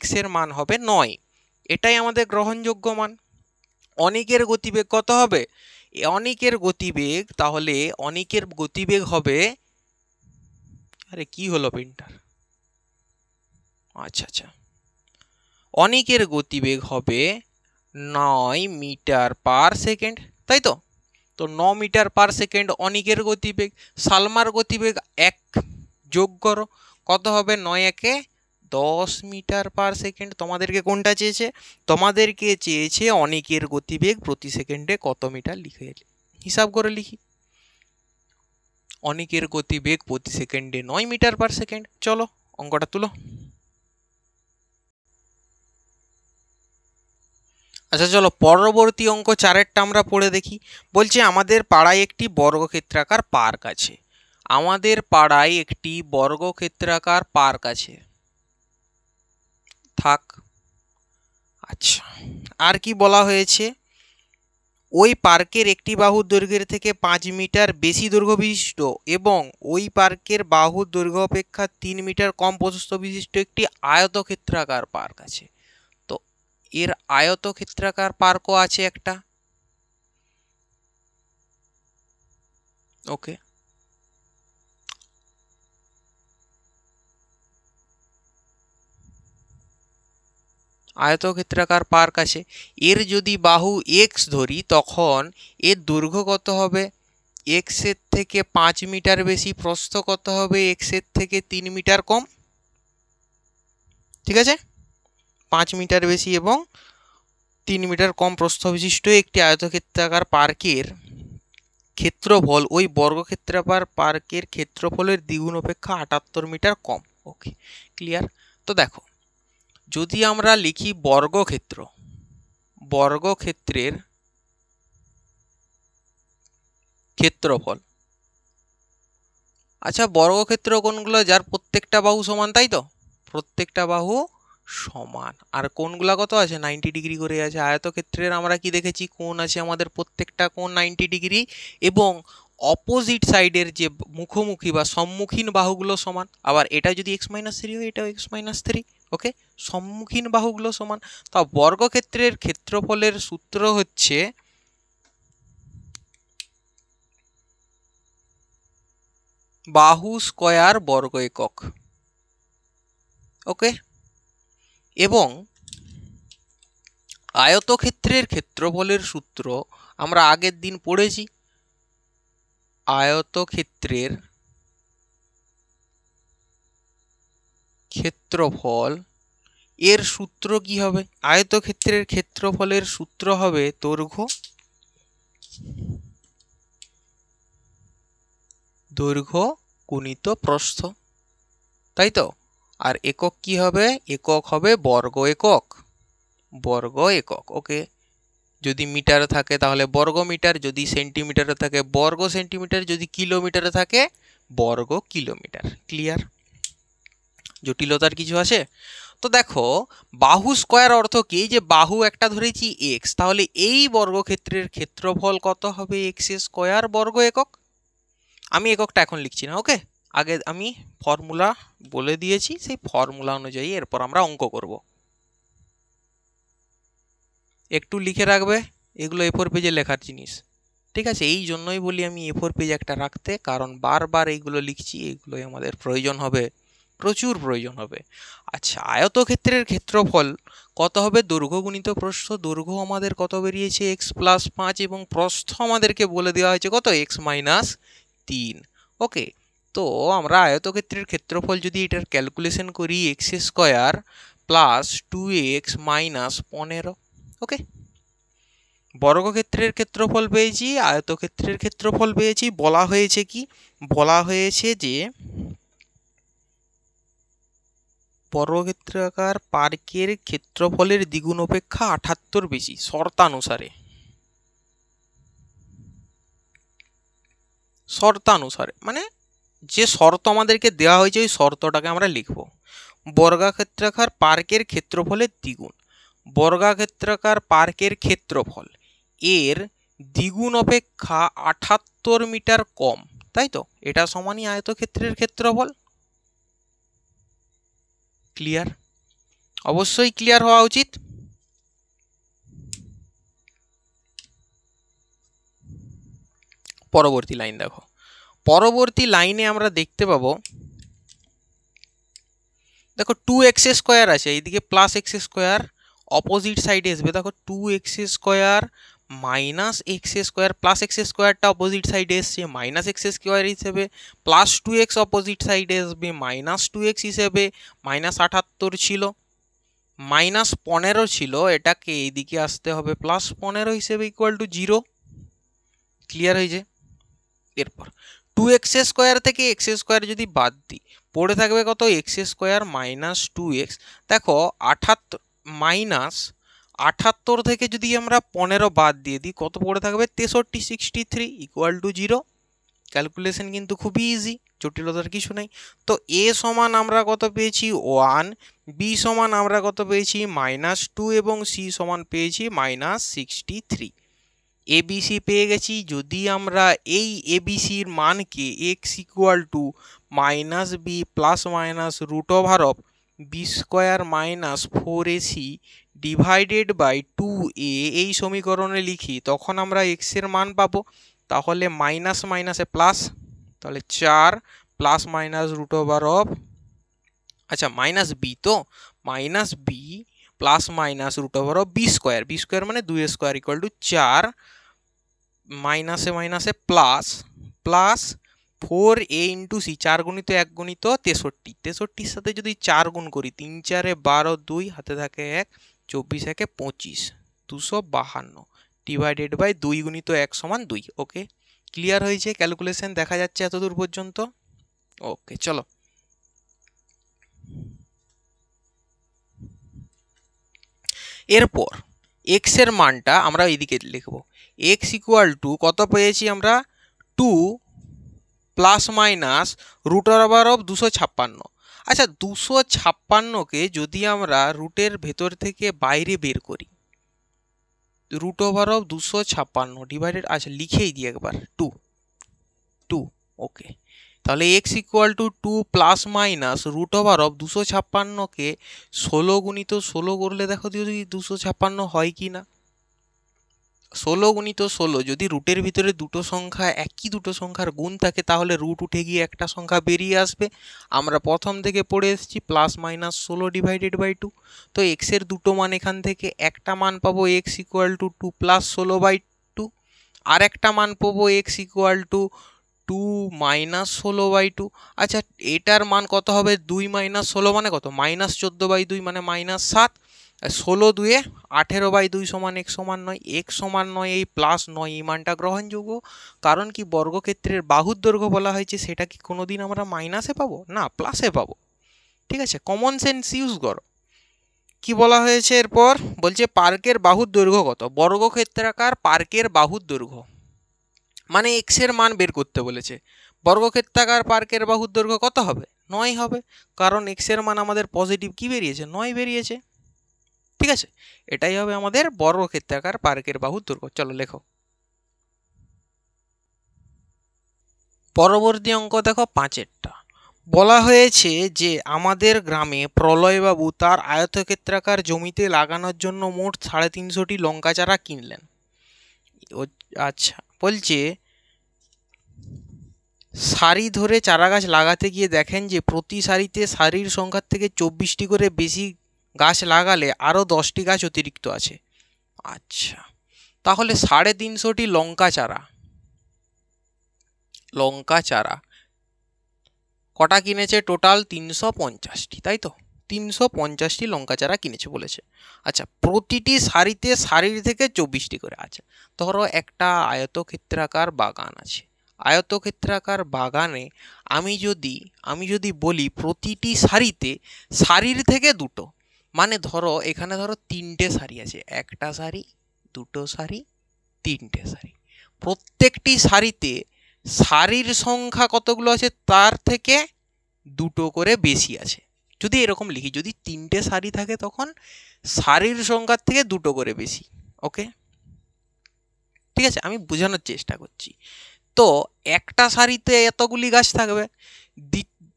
x এর মান হবে 9, এটাই আমাদের গ্রহণযোগ্য মান। অনেকের গতিবেগ কত হবে, অনেকের গতিবেগ হবে, আরে কি হলো প্রিন্টার, আচ্ছা, অনেকের গতিবেগ হবে 9 মিটার পার সেকেন্ড, তাই তো। তো 9 মিটার পার সেকেন্ড অনেকের গতিবেগ, সালমার গতিবেগ 1 যোগ করো, কত হবে 9 একে 10 মিটার পার সেকেন্ড। তোমাদেরকে কোনটা চেয়েছে, তোমাদেরকে চেয়েছে অনেকের গতিবেগ প্রতি সেকেন্ডে কত মিটার, লিখে হিসাব করে লিখি, অনেকের গতিবেগ প্রতি সেকেন্ডে 9 মিটার পার সেকেন্ড। চলো অঙ্কটা তুলো। আচ্ছা চলো পরবর্তী অঙ্ক 4-এরটা আমরা পড়ে দেখি। বলছে আমাদের পাড়ায় একটি বর্গক্ষেত্রাকার পার্ক আছে, থাক। আচ্ছা, আর কি বলা হয়েছে, ওই পার্কের একটি বাহুর দৈর্ঘ্যের থেকে 5 মিটার বেশি দৈর্ঘ্য বিশিষ্ট এবং ওই পার্কের বাহুর দৈর্ঘ্য অপেক্ষা 3 মিটার কম প্রশস্ত বিশিষ্ট একটি আয়তক্ষেত্রাকার পার্ক আছে। তো এর আয়তক্ষেত্রাকার পার্কও আছে একটা। ওকে, আয়তক্ষেত্রাকার পার্ক আছে। এর যদি বাহু এক্স ধরি তখন এর দৈর্ঘ্য কত হবে? এক্স এর থেকে 5 মিটার বেশি, প্রস্থ কত হবে? এক্স এর থেকে 3 মিটার কম। ঠিক আছে, 5 মিটার বেশি এবং 3 মিটার কম প্রস্থ বিশিষ্ট একটি আয়তক্ষেত্রাকার পার্কের ক্ষেত্রফল ওই বর্গক্ষেত্রাকার পার্কের ক্ষেত্রফলের দ্বিগুণ অপেক্ষা 78 মিটার কম। ওকে, ক্লিয়ার। তো দেখো, যদি আমরা লিখি বর্গক্ষেত্র, বর্গক্ষেত্রের ক্ষেত্রফল। আচ্ছা, বর্গক্ষেত্র কোনগুলো? যার প্রত্যেকটা বাহু সমান, তাই তো? প্রত্যেকটা বাহু সমান, আর কোণগুলা কত আছে? 90 ডিগ্রি করে আছে। আয়তক্ষেত্রের আমরা কি দেখেছি? কোণ আছে আমাদের, প্রত্যেকটা কোণ 90 ডিগ্রি এবং অপোজিট সাইডের যে মুখোমুখি বা সম্মুখীন বাহুগুলো সমান। আবার এটা যদি x-3 হয়, এটাও x-3। ওকে, সম্মুখীন বাহুগুলো সমান। তা বর্গক্ষেত্রের ক্ষেত্রফলের সূত্র হচ্ছে বাহু স্কয়ার বর্গ একক। ওকে, এবং আয়তক্ষেত্রের ক্ষেত্রফলের সূত্র আমরা আগের দিন পড়েছি। আয়তক্ষেত্রের ক্ষেত্রফল এর সূত্র কি হবে? আয়তক্ষেত্রের ক্ষেত্রফলের সূত্র হবে দৈর্ঘ্য গুণিত প্রস্থ, তাই তো? আর একক কি হবে? একক হবে বর্গ একক, বর্গ একক। ওকে, যদি মিটার থাকে তাহলে বর্গ মিটার, যদি সেন্টিমিটারে থাকে বর্গ সেন্টিমিটার, যদি কিলোমিটারে থাকে বর্গ কিলোমিটার। ক্লিয়ার? জটিলতার কিছু আছে? তো দেখো, বাহু স্কয়ার অর্থ কি? যে বাহু একটা ধরেছি এক্স, তাহলে এই বর্গক্ষেত্রের ক্ষেত্রফল কত হবে? এক্স স্কয়ার বর্গ একক। আমি এককটা এখন লিখছি না। ওকে, আগে আমি ফর্মুলা বলে দিয়েছি, সেই ফর্মুলা অনুযায়ী এরপর আমরা অঙ্ক করব। একটু লিখে রাখবে, এগুলো A4 পেজে লেখার জিনিস। ঠিক আছে, এই জন্যই বলি আমি A4 পেজ একটা রাখতে, কারণ বারবার এইগুলো লিখছি, এইগুলোই আমাদের প্রয়োজন হবে, প্রচুর প্রয়োজন হবে। আচ্ছা, আয়তক্ষেত্রের ক্ষেত্রফল কত হবে? দৈর্ঘ্য গুণিত প্রস্থ। দৈর্ঘ্য আমাদের কত বেরিয়েছে? x+5 এবং প্রস্থ আমাদেরকে বলে দেওয়া হয়েছে কত? x-3। ওকে, তো আমরা আয়তক্ষেত্রের ক্ষেত্রফল যদি এটার ক্যালকুলেশন করি, x square plus 2x minus 15। ওকে, বর্গক্ষেত্রের ক্ষেত্রফল পেয়েছি, আয়তক্ষেত্রের ক্ষেত্রফল পেয়েছি। বলা হয়েছে কি? বলা হয়েছে যে বর্গক্ষেত্রাকার পার্কের ক্ষেত্রফলের দ্বিগুণ অপেক্ষা 78 বেশি, শর্তানুসারে। শর্তানুসারে মানে যে শর্ত আমাদেরকে দেওয়া হয়েছে ওই শর্তটাকে আমরা লিখব। বর্গক্ষেত্রাকার পার্কের ক্ষেত্রফলের দ্বিগুণ, বর্গক্ষেত্রাকার পার্কের ক্ষেত্রফল এর দ্বিগুণ অপেক্ষা 78 মিটার কম, তাই তো? এটা সমানই আয়তক্ষেত্রের ক্ষেত্রফল। ক্লিয়ার? অবশ্যই ক্লিয়ার হওয়া উচিত। পরবর্তী লাইন দেখো, পরবর্তী লাইনে আমরা দেখতে পাবো, দেখো 2x স্কয়ার আছে, এইদিকে প্লাস এক্স স্কয়ার, অপোজিট সাইডে আসবে। দেখো 2x square minus X square, plus X স্কয়ারটা অপোজিট সাইডে এসছে মাইনাস এক্স স্কয়ার হিসেবে, প্লাস 2x অপোজিট সাইডে আসবে মাইনাস 2x হিসেবে। -78 ছিল, -15 ছিল, এটাকে এইদিকে আসতে হবে +15 হিসেবে ইকুয়াল টু 0। ক্লিয়ার হয়েছে? এরপর 2x স্কয়ার থেকে x স্কয়ার যদি বাদ দিই, পড়ে থাকবে কত? x square minus 2x। দেখো 78 থেকে যদি আমরা 15 বাদ দিয়ে দিই, কত পড়ে থাকবে? 63, 63 ইকুয়াল টু 0। ক্যালকুলেশন কিন্তু খুবই ইজি, জটিলতার কিছু নেই। তো a সমান আমরা কত পেয়েছি? 1, b সমান আমরা কত পেয়েছি? -2 এবং c সমান পেয়েছি -63। এবিসি পেয়ে গেছি। যদি আমরা এই এবিসির মানকে x equal to minus B plus minus root over of B square minus 4ac divided by 2a এই সমীকরণে লিখি, তখন আমরা এক্সের মান পাবো। তাহলে মাইনাস মাইনাসে প্লাস, তাহলে 4 plus minus root over of, আচ্ছা মাইনাস বি, তো minus B plus minus root over of B square, b square মানে 2a স্কোয়ার ইকুয়াল টু 4 মাইনাসে মাইনাসে plus plus 4a into C, 4 গুণিত 1 গুণিত 63, 63-র সাথে যদি 4 গুণ করি 3 4 12 2 হাতে থাকে 1, 24 1 25, 252 ডিভাইডেড বাই 2 গুণিত 1 সমান 2। ওকে, ক্লিয়ার হয়েছে? ক্যালকুলেশন দেখা যাচ্ছে এতদূর পর্যন্ত? ওকে, চলো এরপর এক্স এর মানটা আমরা এইদিকে লিখব। এক্স ইকুয়াল টু কত পেয়েছি আমরা? 2 plus minus root over of 256। আচ্ছা 256কে যদি আমরা রুটের ভেতর থেকে বাইরে বের করি, রুট ওভার অফ 256 ডিভাইডেড, আচ্ছা লিখেই দিই একবার 2। ওকে, তাহলে X equal to 2 plus minus root over of 256কে 16 গুণিত 16 করলে দেখো যদি 256 হয় কি না। 16 গুণিত 16, যদি রুটের ভিতরে দুটো সংখ্যা একই দুটো সংখ্যার গুণ থাকে তাহলে রুট উঠে গিয়ে একটা সংখ্যা বেরিয়ে আসবে। আমরা প্রথম থেকে পড়ে এসেছি প্লাস মাইনাস 16 ডিভাইডেড বাই 2। তো এক্সের দুটো মান এখান থেকে, একটা মান পাবো এক্স ইকুয়াল টু 2 প্লাস 16/2, আর একটা মান পাবো এক্স ইকুয়াল টু 2 মাইনাস 16/2। আচ্ছা এটার মান কত হবে? 2 মাইনাস 16 মানে কত? মাইনাস 14/2 মানে মাইনাস 7। 16 2 18/2 সমান x সমান 9, x সমান 9, এই প্লাস 9 এই মানটা গ্রহণযোগ্য। কারণ কি বর্গক্ষেত্রের বাহুর দৈর্ঘ্য বলা হয়েছে, সেটা কি কোনোদিন আমরা মাইনাসে পাবো না, প্লাসে পাবো। ঠিক আছে, কমন সেন্স ইউজ করো। কি বলা হয়েছে এরপর? বলছে পার্কের বাহুর দৈর্ঘ্য কত? বর্গক্ষেত্রাকার পার্কের বাহুর দৈর্ঘ্য মানে এক্স এর মান বের করতে বলেছে। বর্গক্ষেত্রাকার পার্কের বাহুর দৈর্ঘ্য কত হবে? 9 হবে, কারণ এক্স এর মান আমাদের পজিটিভ কি বেরিয়েছে? 9 বেরিয়েছে। ঠিক আছে, এটাই হবে আমাদের বর্গক্ষেত্রাকার পার্কের বাহুর দৈর্ঘ্য। চলো লেখো। পরবর্তী অঙ্ক দেখো 5-এরটা। বলা হয়েছে যে আমাদের গ্রামে প্রলয়বাবু তার আয়তক্ষেত্রাকার জমিতে লাগানোর জন্য মোট 350টি লঙ্কা চারা কিনলেন। আচ্ছা বলছে সারি ধরে চারা গাছ লাগাতে গিয়ে দেখেন যে প্রতি সারিতে সারির সংখ্যার থেকে 24টি করে বেশি গাছ লাগালে আরও 10টি গাছ অতিরিক্ত আছে। আচ্ছা তাহলে 350টি লঙ্কা চারা কটা কিনেছে? টোটাল 350টি, তাই তো? 350টি লঙ্কা চারা কিনেছে বলেছে। আচ্ছা প্রতিটি সারিতে সারির থেকে 24টি করে। আচ্ছা ধরো একটা আয়তক্ষেত্রাকার বাগান আছে, আয়তক্ষেত্রাকার বাগানে আমি যদি বলি প্রতিটি সারিতে সারির থেকে দুটো, মানে ধরো এখানে ধরো 3টে সারি আছে, একটা সারি, দুটো সারি, 3টে সারি। প্রত্যেকটি সারিতে সারির সংখ্যা কতগুলো আছে? তার থেকে দুটো করে বেশি আছে। যদি এরকম লিখি, যদি 3টে সারি থাকে তখন সারির সংখ্যার থেকে দুটো করে বেশি। ওকে ঠিক আছে, আমি বোঝানোর চেষ্টা করছি। তো একটা সারিতে এতগুলি গাছ থাকবে,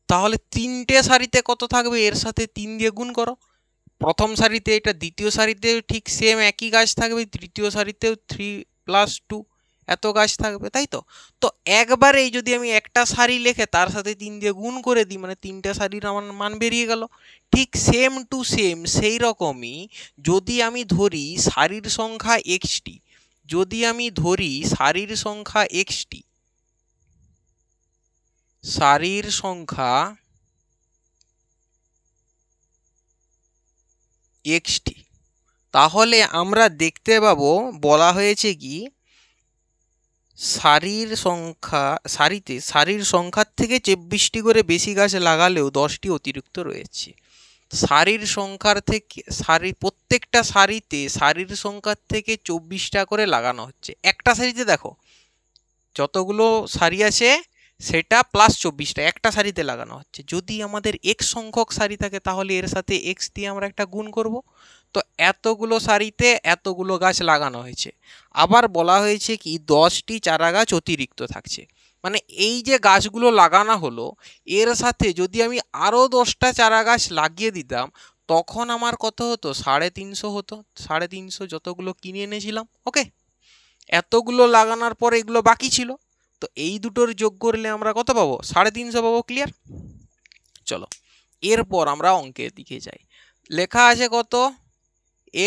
তাহলে 3টে সারিতে কত থাকবে? এর সাথে 3 দিয়ে গুণ করো। প্রথম সারিতে এটা, দ্বিতীয় সারিতে ঠিক সেম একই গাছ থাকবে, তৃতীয় সারিতেও 3 + 2 এত গাছ থাকবে, তাই তো? তো একবারেই যদি আমি একটা সারি লিখে তার সাথে 3 দিয়ে গুণ করে দিই, মানে 3টে সারির আমার মান বেরিয়ে গেল। ঠিক সেম টু সেম সেই রকমই যদি আমি ধরি সারির সংখ্যা এক্সটি, যদি আমি ধরি সারির সংখ্যা এক্সটি, সারির সংখ্যা এক্সটি, তাহলে আমরা দেখতে পাবো বলা হয়েছে কি সারির সংখ্যার থেকে 24টি করে বেশি গাছ লাগালেও 10টি অতিরিক্ত রয়েছে। সারির সংখ্যার থেকে প্রত্যেকটা সারিতে সারির সংখ্যার থেকে 24টা করে লাগানো হচ্ছে। একটা সারিতে দেখো যতগুলো সারি আছে সেটা প্লাস 24টা একটা সারিতে লাগানো হচ্ছে। যদি আমাদের x সংখ্যক সারি থাকে তাহলে এর সাথে x দিয়ে আমরা একটা গুণ করব, তো এতগুলো সারিতে এতগুলো গাছ লাগানো হয়েছে। আবার বলা হয়েছে কি 10টি চারা গাছ অতিরিক্ত থাকছে, মানে এই যে গাছগুলো লাগানো হলো এর সাথে যদি আমি আরও 10টা চারা গাছ লাগিয়ে দিতাম তখন আমার কত হতো, 350 হতো। 350 যতগুলো কিনে এনেছিলাম। ওকে, এতগুলো লাগানোর পর এগুলো বাকি ছিল, তো এই দুটোর যোগ করলে আমরা কত পাবো, 350 পাবো। ক্লিয়ার? চলো এরপর আমরা অঙ্কের দিকে যাই। লেখা আছে কত,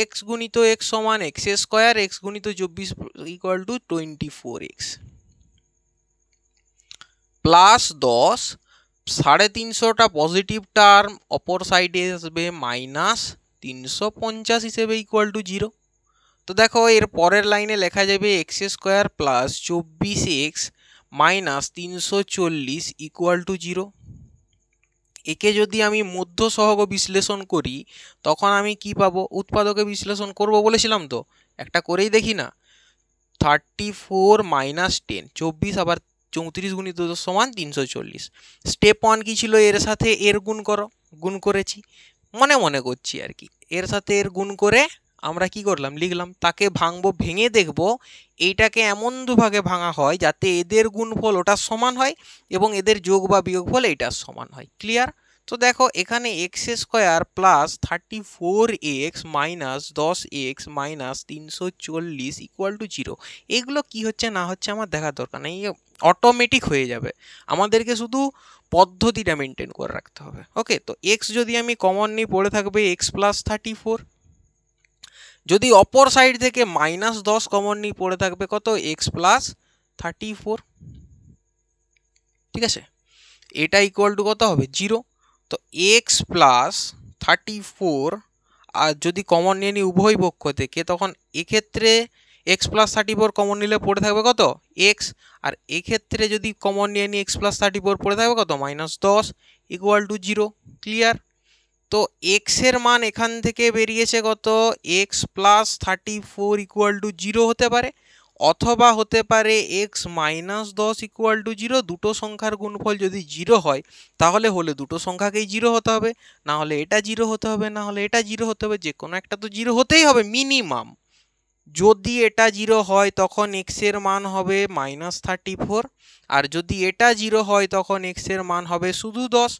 এক্স গুণিত এক্স সমান এক্স স্কোয়ার, এক্স গুণিত 24 ইকুয়াল টু 24x প্লাস 10, 350টা পজিটিভ টার্ম অপর সাইডে আসবে মাইনাস 350 হিসেবে ইকুয়াল টু 0। তো দেখো এর পরের লাইনে লেখা যাবে x square plus 24x minus 340 equal to 0। একে যদি আমি মধ্য সহগ বিশ্লেষণ করি তখন আমি কি পাবো, উৎপাদকে বিশ্লেষণ করব বলেছিলাম, তো একটা করেই দেখি না। 34 মাইনাস 10, 24 আবার 34 গুণিত 10 সমান 340। স্টেপ 1 কি ছিল, এর সাথে এর গুণ করো, গুণ করেছি, মনে মনে করছি আর কি। এর সাথে এর গুণ করে আমরা কি করলাম, লিখলাম। তাকে ভাঙবো, ভেঙে দেখব এইটাকে এমন দুভাগে ভাঙা হয় যাতে এদের গুণফল ওটার সমান হয় এবং এদের যোগ বা বিয়োগফল এইটার সমান হয়। ক্লিয়ার? তো দেখো এখানে x square plus 34x minus 10x minus 340 equal to 0, এগুলো কি হচ্ছে না হচ্ছে আমার দেখার দরকার নেই, অটোমেটিক হয়ে যাবে। আমাদেরকে শুধু পদ্ধতিটা মেনটেন করে রাখতে হবে। ওকে, তো এক্স যদি আমি কমন নিই পড়ে থাকবে এক্স প্লাস 34, যদি অপর সাইড থেকে মাইনাস 10 কমন নিই পড়ে থাকবে কত, এক্স প্লাস 34। ঠিক আছে, এটা ইকুয়াল টু কত হবে, 0। তো এক্স প্লাস 34 আর যদি কমন নিয়ে নিই উভয় পক্ষ থেকে তখন এক্ষেত্রে এক্স প্লাস 34 কমন নিলে পড়ে থাকবে কত, এক্স। আর এক্ষেত্রে যদি কমন নিয়ে নিই এক্স প্লাস 34 পড়ে থাকবে কত, মাইনাস 10 ইকুয়াল টু 0। ক্লিয়ার? তো এক্সের মান এখান থেকে বেরিয়েছে কত, এক্স প্লাস 34 ইকুয়াল টু 0 হতে পারে, অথবা হতে পারে এক্স মাইনাস 10 ইকুয়াল টু 0। দুটো সংখ্যার গুণফল যদি 0 হয় তাহলে দুটো সংখ্যাকেই 0 হতে হবে, না হলে এটা 0 হতে হবে, না হলে এটা 0 হতে হবে, যে কোনো একটা তো 0 হতেই হবে মিনিমাম। যদি এটা 0 হয় তখন এক্স এর মান হবে মাইনাস 34, আর যদি এটা 0 হয় তখন এক্স এর মান হবে শুধু 10।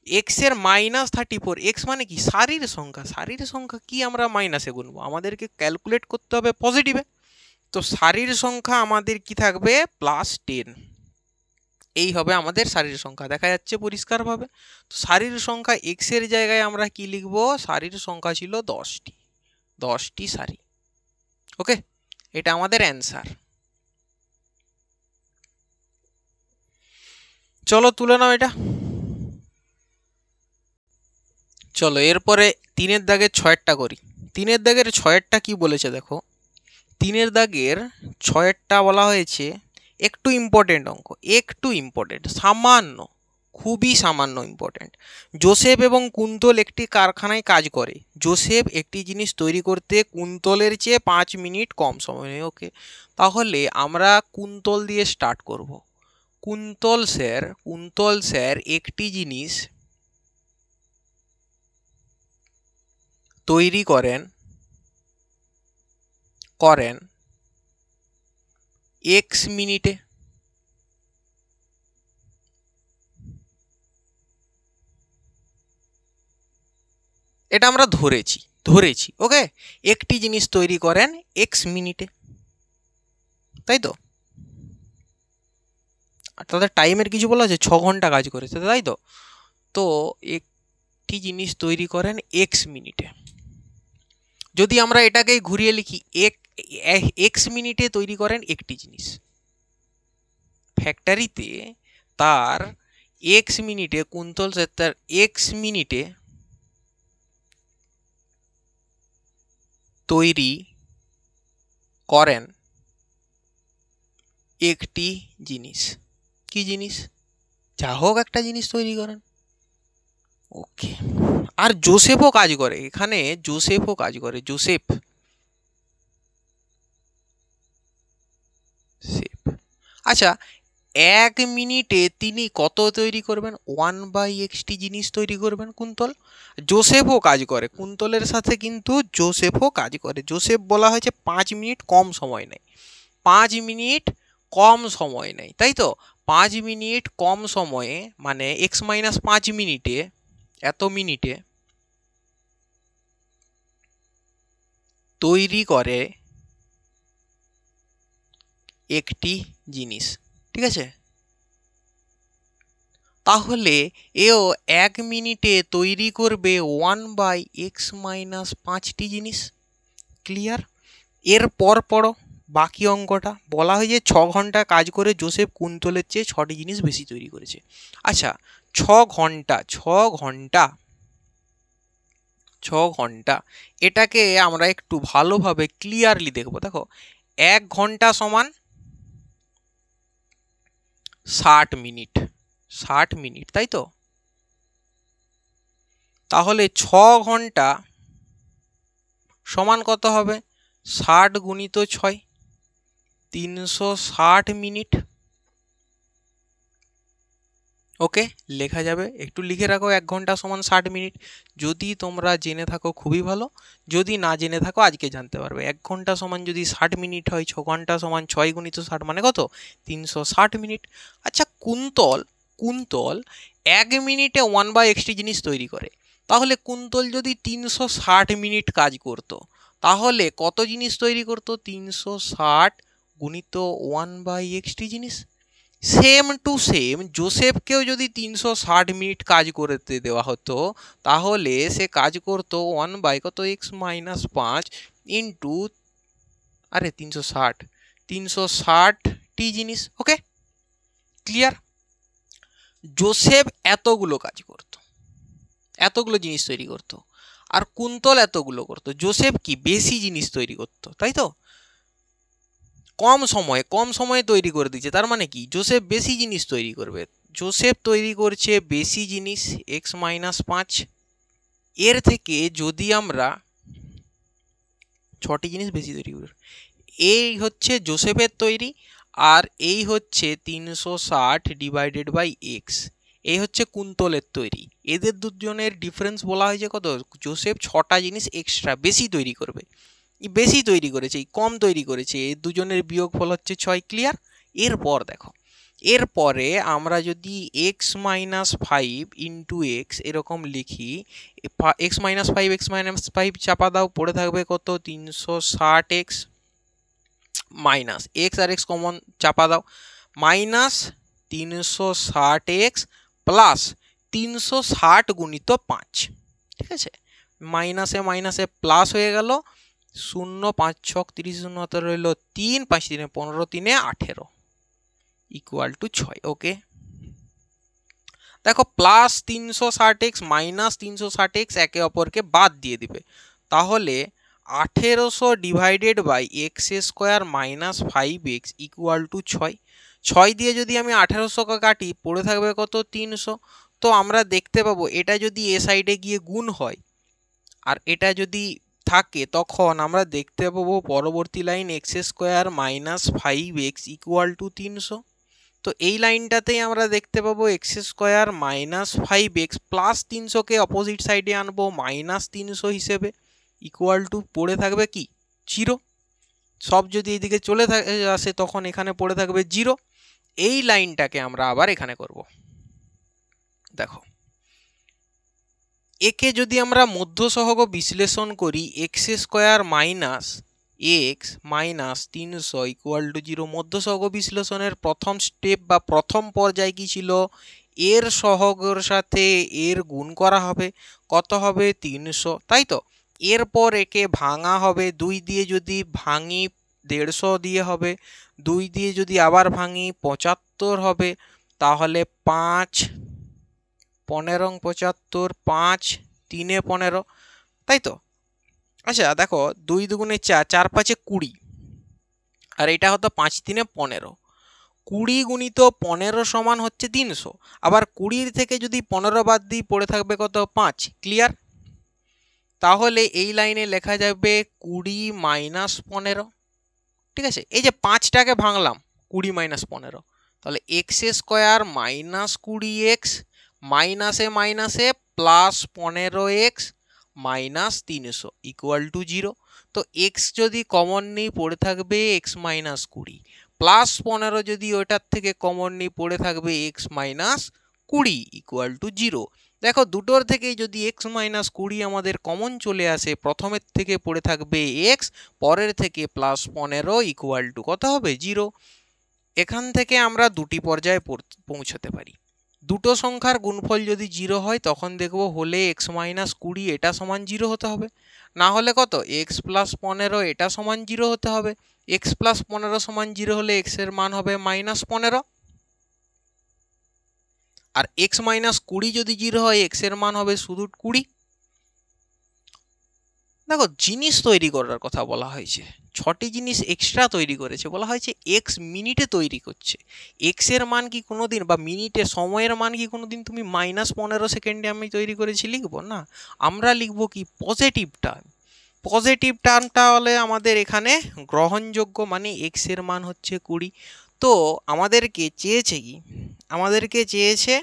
এক্স এর মাইনাস 34, এক্স মানে কি, সারির সংখ্যা। সারির সংখ্যা কি আমরা মাইনাসে গুনবো, আমাদেরকে ক্যালকুলেট করতে হবে পজিটিভে। তো সারির সংখ্যা আমাদের কি থাকবে, প্লাস 10। এই হবে আমাদের সারির সংখ্যা, দেখা যাচ্ছে পরিষ্কারভাবে। তো সারির সংখ্যা এক্স এর জায়গায় আমরা কি লিখবো, সারির সংখ্যা ছিল 10টি, 10টি সারি। ওকে, এটা আমাদের অ্যান্সার। চলো তুলে নাও এটা। চলো এরপরে 3-এর দাগের 6-এরটা করি। 3-এর দাগের 6-এরটা কি বলেছে দেখো, 3-এর দাগের 6-এরটা বলা হয়েছে একটু ইম্পর্টেন্ট অঙ্ক, একটু ইম্পর্টেন্ট, সামান্য, খুবই সামান্য ইম্পর্টেন্ট। জোসেফ এবং কুন্তল একটি কারখানায় কাজ করে। জোসেফ একটি জিনিস তৈরি করতে কুন্তলের চেয়ে 5 মিনিট কম সময় নেয়। ওকে, তাহলে আমরা কুন্তল দিয়ে স্টার্ট করব। কুন্তল স্যার একটি জিনিস তৈরি করেন এক্স মিনিটে। এটা আমরা ধরেছি। ওকে, একটি জিনিস তৈরি করেন এক্স মিনিটে, তাই তো। আর তাদের টাইমের কিছু বলা আছে, 6 ঘন্টা কাজ করেছে, তাই তো। তো একটি জিনিস তৈরি করেন এক্স মিনিটে, যদি আমরা এটাকে ঘুরিয়ে লিখি এক্স মিনিটে তৈরি করেন একটি জিনিস। ফ্যাক্টরিতে তার এক্স মিনিটে, কুন্তল স্যার তার এক্স মিনিটে তৈরি করেন একটি জিনিস। কি জিনিস, যা হোক একটা জিনিস তৈরি করেন। ওকে, আর জোসেফও কাজ করে, এখানে জোসেফও কাজ করে, জোসেফ। আচ্ছা, 1 মিনিটে তিনি কত তৈরি করবেন? 1/xt জিনিস তৈরি করবেন কুন্তল। জোসেফও কাজ করে, কুন্তলের সাথে কিন্তু জোসেফও কাজ করে। জোসেফ বলা হয়েছে 5 মিনিট কম সময় নেয়, 5 মিনিট কম সময় নেয়, তাই তো? 5 মিনিট কম সময়ে মানে x-5 মিনিটে, এত মিনিটে তৈরি করে একটি জিনিস, ঠিক আছে? তাহলে এও 1 মিনিটে তৈরি করবে 1/x-5টি জিনিস। ক্লিয়ার? এরপর পড়ো বাকি অঙ্কটা। বলা হয় যে 6 ঘন্টা কাজ করে জোসেফ কুন্তলের চেয়ে 6টি জিনিস বেশি তৈরি করেছে। আচ্ছা, 6 ঘন্টা এটাকে আমরা একটু ভালোভাবে ক্লিয়ারলি দেখবো। দেখো, 1 ঘন্টা সমান 60 মিনিট, 60 মিনিট, তাই তো? তাহলে 6 ঘন্টা সমান কত হবে? 60 গুণিত 6, 360 মিনিট। ওকে, লেখা যাবে। একটু লিখে রাখো 1 ঘন্টা সমান 60 মিনিট। যদি তোমরা জেনে থাকো খুবই ভালো, যদি না জেনে থাকো আজকে জানতে পারবে। 1 ঘন্টা সমান যদি 60 মিনিট হয়, 6 ঘন্টা সমান 6 গুণিত 60 মানে কত? 360 মিনিট। আচ্ছা, কুন্তল 1 মিনিটে 1/xt জিনিস তৈরি করে। তাহলে কুন্তল যদি 360 মিনিট কাজ করত, তাহলে কত জিনিস তৈরি করত? 360 গুণিত 1/xt জিনিস। সেম টু সেম জোসেফকেও যদি 360 মিনিট কাজ করতে দেওয়া হতো, তাহলে সে কাজ করতো 1/কত x-5 ইন্টু 360টি জিনিস। ওকে, ক্লিয়ার? জোসেফ এতগুলো কাজ করত, এতগুলো জিনিস তৈরি করত, আর কুন্তল এতগুলো করত। জোসেফ কি বেশি জিনিস তৈরি করত, তাই তো? কম সময়ে তৈরি করে দিচ্ছে, তার মানে কি জোসেফ বেশি জিনিস তৈরি করবে। জোসেফ তৈরি করছে বেশি জিনিস x-5। এর থেকে যদি আমরা 6টি জিনিস বেশি তৈরি করি, এই হচ্ছে জোসেফের তৈরি, আর এই হচ্ছে 360 ডিভাইডেড বাই x, এই হচ্ছে কুন্তলের তৈরি। এদের দুজনের ডিফারেন্স বলা হয়েছে কত? জোসেফ 6টা জিনিস এক্সট্রা বেশি তৈরি করবে, বেশি তৈরি করেছে, কম তৈরি করেছে, এই দুজনের বিয়োগফল হচ্ছে 6। ক্লিয়ার? এরপর দেখো, এরপরে আমরা যদি x-5 ইন্টু এক্স এরকম লিখি, x-5 চাপা দাও, পড়ে থাকবে কত? 360x মাইনাস এক্স আর এক্স কমন চাপা দাও, মাইনাস 360x প্লাস 360 গুণিত 5, ঠিক আছে? মাইনাসে মাইনাসে প্লাস হয়ে গেল, 0 5 6 30 0 হাতে রইল 3, 5 3 15, 3 18 ইকুয়াল টু 6। ওকে, দেখো প্লাস 360x মাইনাস 360x একে অপরকে বাদ দিয়ে দিবে, তাহলে 1800 divided by x² minus 5x equal to 6। 6 দিয়ে যদি আমি 1800কে কাটি, পড়ে থাকবে কত? 300। তো আমরা দেখতে পাবো এটা যদি এ সাইডে গিয়ে গুণ হয় আর এটা যদি থাকে, তখন আমরা দেখতে পাবো পরবর্তী line x² minus 5x equal two 300। তো এই লাইনটাতেই আমরা দেখতে পাবো x² minus 5x plus 300কে opposite সাইডে আনবো মাইনাস 300 হিসেবে, ইকুয়াল টু পড়ে থাকবে কি? 0। সব যদি এইদিকে চলে আসে তখন এখানে পড়ে থাকবে 0। এই লাইনটাকে আমরা আবার এখানে করব। দেখো, একে যদি আমরা মধ্যসহগ বিশ্লেষণ করি, x² minus x minus 300 equal to 0। মধ্যসহগ বিশ্লেষণের প্রথম স্টেপ বা প্রথম পর্যায় কি ছিল? এর সহগের সাথে এর গুণ করা হবে, কত হবে? 300, তাই তো? এরপর একে ভাঙা হবে, 2 দিয়ে যদি ভাঙি 150 দিয়ে হবে, 2 দিয়ে যদি আবার ভাঙি 75 হবে, তাহলে 5 15 75, 5 3 15, তাই তো? আচ্ছা দেখো, 2 দুগুণে 4, 4 5 20, আর এটা হতো 5 3 15। 20 গুণিত 15 সমান হচ্ছে 300। আবার 20 থেকে যদি 15 বাদ দিই, পড়ে থাকবে কত? 5। ক্লিয়ার? তাহলে এই লাইনে লেখা যাবে 20 মাইনাস 15, ঠিক আছে? এই যে 5টাকে ভাঙলাম, 20 মাইনাস 15, তাহলে এক্স স্কোয়ার মাইনাস 20x মাইনাসে মাইনাসে plus 15x minus 300 equal to 0। তো এক্স যদি কমন নেই পড়ে থাকবে এক্স মাইনাস 20 প্লাস 15 যদি ওইটার থেকে কমন নেই পড়ে থাকবে এক্স মাইনাস 20 ইকুয়াল টু 0। দেখো দুটোর থেকে যদি এক্স মাইনাস 20 আমাদের কমন চলে আসে, প্রথমের থেকে পড়ে থাকবে এক্স, পরের থেকে প্লাস 15 ইকুয়াল টু কত হবে 0। এখান থেকে আমরা দুটি পর্যায়ে পৌঁছতে পারি। দুটো সংখ্যার গুণফল যদি 0 হয় তখন দেখব হলে এক্স মাইনাস 20 এটা সমান 0 হতে হবে, না হলে কত এক্স প্লাস 15 এটা সমান 0 হতে হবে। এক্স প্লাস 15 সমান 0 হলে এক্স এর মান হবে মাইনাস 15, আর এক্স মাইনাস 20 যদি 0 হয় এক্স এর মান হবে শুধু 20। দেখো জিনিস তৈরি করার কথা বলা হয়েছে, 6টি জিনিস এক্সট্রা তৈরি করেছে, বলা হয়েছে এক্স মিনিটে তৈরি করছে। এক্স এর মান কি কোনোদিন বা মিনিটে সময়ের মান কি কোনোদিন তুমি মাইনাস 15 সেকেন্ডে আমি তৈরি করেছি লিখবো না, আমরা লিখবো কি পজিটিভ টার্ম। পজিটিভ টার্মটা হলে আমাদের এখানে গ্রহণযোগ্য, মানে এক্স এর মান হচ্ছে 20। তো আমাদেরকে চেয়েছে কি, আমাদেরকে চেয়েছে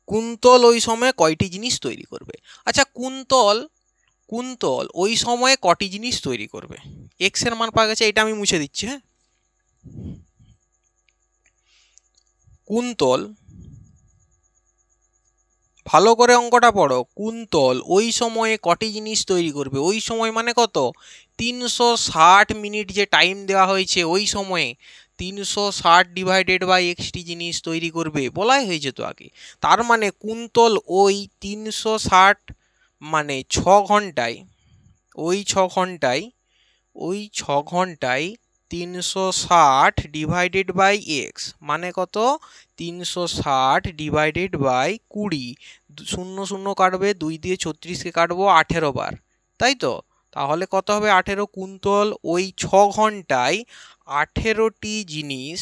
কুন্তল ওই সময়ে কয়টি জিনিস তৈরি করবে। আচ্ছা কুন্তল ওই সময়ে কটি জিনিস তৈরি করবে, এক্স এর মান পাওয়া গেছে, এটা আমি মুছে দিচ্ছি। হ্যাঁ, কুন্তল, ভালো করে অঙ্কটা পড়ো, কুন্তল ওই সময়ে কটি জিনিস তৈরি করবে। ওই সময় মানে কত, 360 মিনিট যে টাইম দেওয়া হয়েছে ওই সময়ে 360 ডিভাইডেড বাই এক্সটি জিনিস তৈরি করবে বলাই হয়েছে তো আগে। তার মানে কুন্তল ওই 360 মানে 6 ঘন্টায়, ওই 6 ঘন্টায় 360 ডিভাইডেড বাই এক্স মানে কত, 360 ডিভাইডেড বাই 20, 0 0 কাটবে, 2 দিয়ে 36কে কাটবো 18 বার, তাই তো। তাহলে কত হবে 18। কুন্তল ওই 6 ঘন্টায় 18টি জিনিস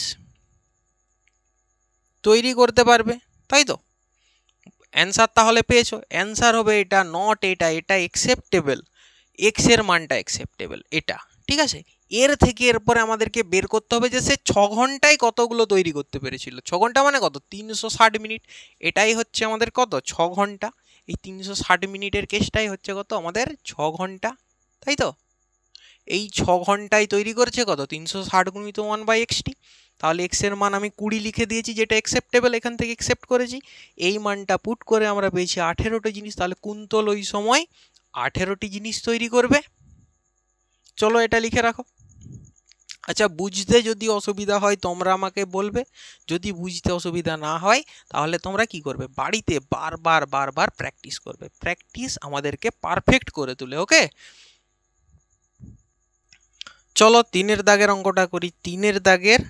তৈরি করতে পারবে, তাই তো। অ্যান্সার তাহলে পেয়েছো, অ্যান্সার হবে এটা, নট এটা, এটা অ্যাকসেপ্টেবল, এক্স এর মানটা অ্যাকসেপ্টেবল এটা, ঠিক আছে। এর থেকে এরপরে আমাদেরকে বের করতে হবে যে সে 6 ঘন্টায় কতগুলো তৈরি করতে পেরেছিল। 6 ঘন্টা মানে কত, 360 মিনিট, এটাই হচ্ছে আমাদের কত 6 ঘন্টা। এই 360 মিনিটের কেসটাই হচ্ছে কত আমাদের 6 ঘন্টা, তাই তো। এই 6 ঘন্টায় তৈরি করছে কত, 360 গুণিত 1/xt। তাহলে এক্স এর মান আমি 20 লিখে দিয়েছি, যেটা অ্যাকসেপ্টেবল, এখান থেকে অ্যাকসেপ্ট করেছি। এই মানটা পুট করে আমরা পেয়েছি 18টি জিনিস। তাহলে কুন্তল ওই সময় 18টি জিনিস তৈরি করবে। চলো এটা লিখে রাখো। আচ্ছা বুঝতে যদি অসুবিধা হয় তোমরা আমাকে বলবে, যদি বুঝতে অসুবিধা না হয় তাহলে তোমরা কি করবে, বাড়িতে বারবার প্র্যাকটিস করবে। প্র্যাকটিস আমাদেরকে পারফেক্ট করে তোলে, ওকে। চলো 3-এর দাগের অঙ্কটা করি। 3-এর দাগের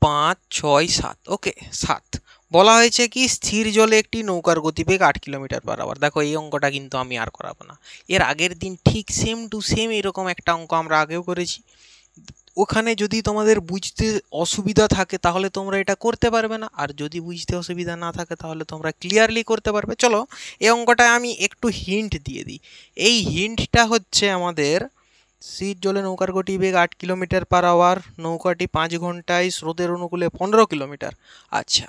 5, 6, 7, ওকে 7 বলা হয়েছে কি, স্থির জলে একটি নৌকার গতিবেগ 8 কিলোমিটার/আওয়ার। দেখো এই অঙ্কটা কিন্তু আমি আর করাবো না, এর আগের দিন ঠিক সেম টু সেম এরকম একটা অঙ্ক আমরা আগেও করেছি। ওখানে যদি তোমাদের বুঝতে অসুবিধা থাকে তাহলে তোমরা এটা করতে পারবে না, আর যদি বুঝতে অসুবিধা না থাকে তাহলে তোমরা ক্লিয়ারলি করতে পারবে। চলো এই অঙ্কটা আমি একটু হিন্ট দিয়ে দিই। এই হিন্টটা হচ্ছে আমাদের স্থির জলে নৌকার গতিবেগ 8 কিলোমিটার/আওয়ার, নৌকাটি 5 ঘন্টায় স্রোতের অনুকূলে 15 কিলোমিটার। আচ্ছা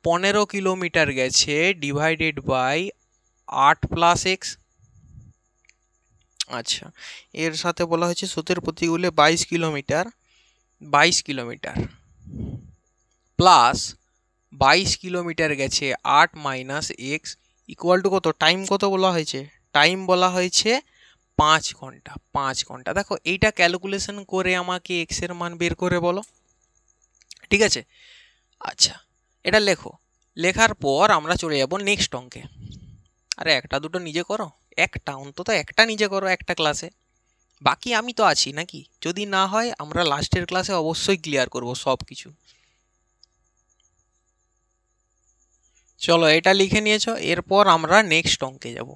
15 কিলোমিটার গেছে ডিভাইডেড বাই 8 প্লাস এক্স। আচ্ছা এর সাথে বলা হয়েছে স্রোতের প্রতিকূলে 22 কিলোমিটার প্লাস 22 কিলোমিটার গেছে 8 মাইনাস এক্স ইকুয়াল টু কত, টাইম কত বলা হয়েছে, টাইম বলা হয়েছে 5 ঘন্টা। 5 ঘন্টা, দেখো এইটা ক্যালকুলেশন করে আমাকে এক্স এর মান বের করে বলো, ঠিক আছে। আচ্ছা এটা লেখো, লেখার পর আমরা চলে যাব নেক্সট অঙ্কে। আরে একটা দুটো নিজে করো, একটা অন্তত একটা নিজে করো একটা ক্লাসে, বাকি আমি তো আছি নাকি। যদি না হয় আমরা লাস্টের ক্লাসে অবশ্যই ক্লিয়ার করব সব কিছু। চলো এটা লিখে নিয়েছো, এরপর আমরা নেক্সট অঙ্কে যাব।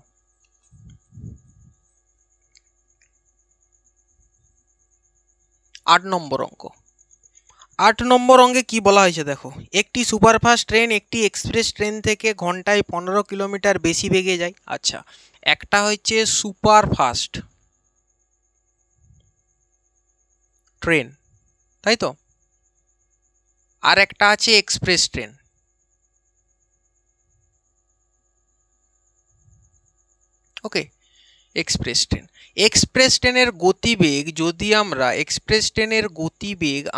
8 নম্বর অঙ্ক। 8 নম্বর অঙ্কে কি বলা হয়েছে দেখো, একটি সুপারফাস্ট ট্রেন একটি এক্সপ্রেস ট্রেন থেকে ঘন্টায় 15 কিলোমিটার বেশি বেগে যায়। আচ্ছা একটা হচ্ছে সুপারফাস্ট ট্রেন, তাই তো, আর একটা আছে এক্সপ্রেস ট্রেন। ওকে, এক্সপ্রেস ট্রেন। এক্সপ্রেস ট্রেনের গতিবেগ যদি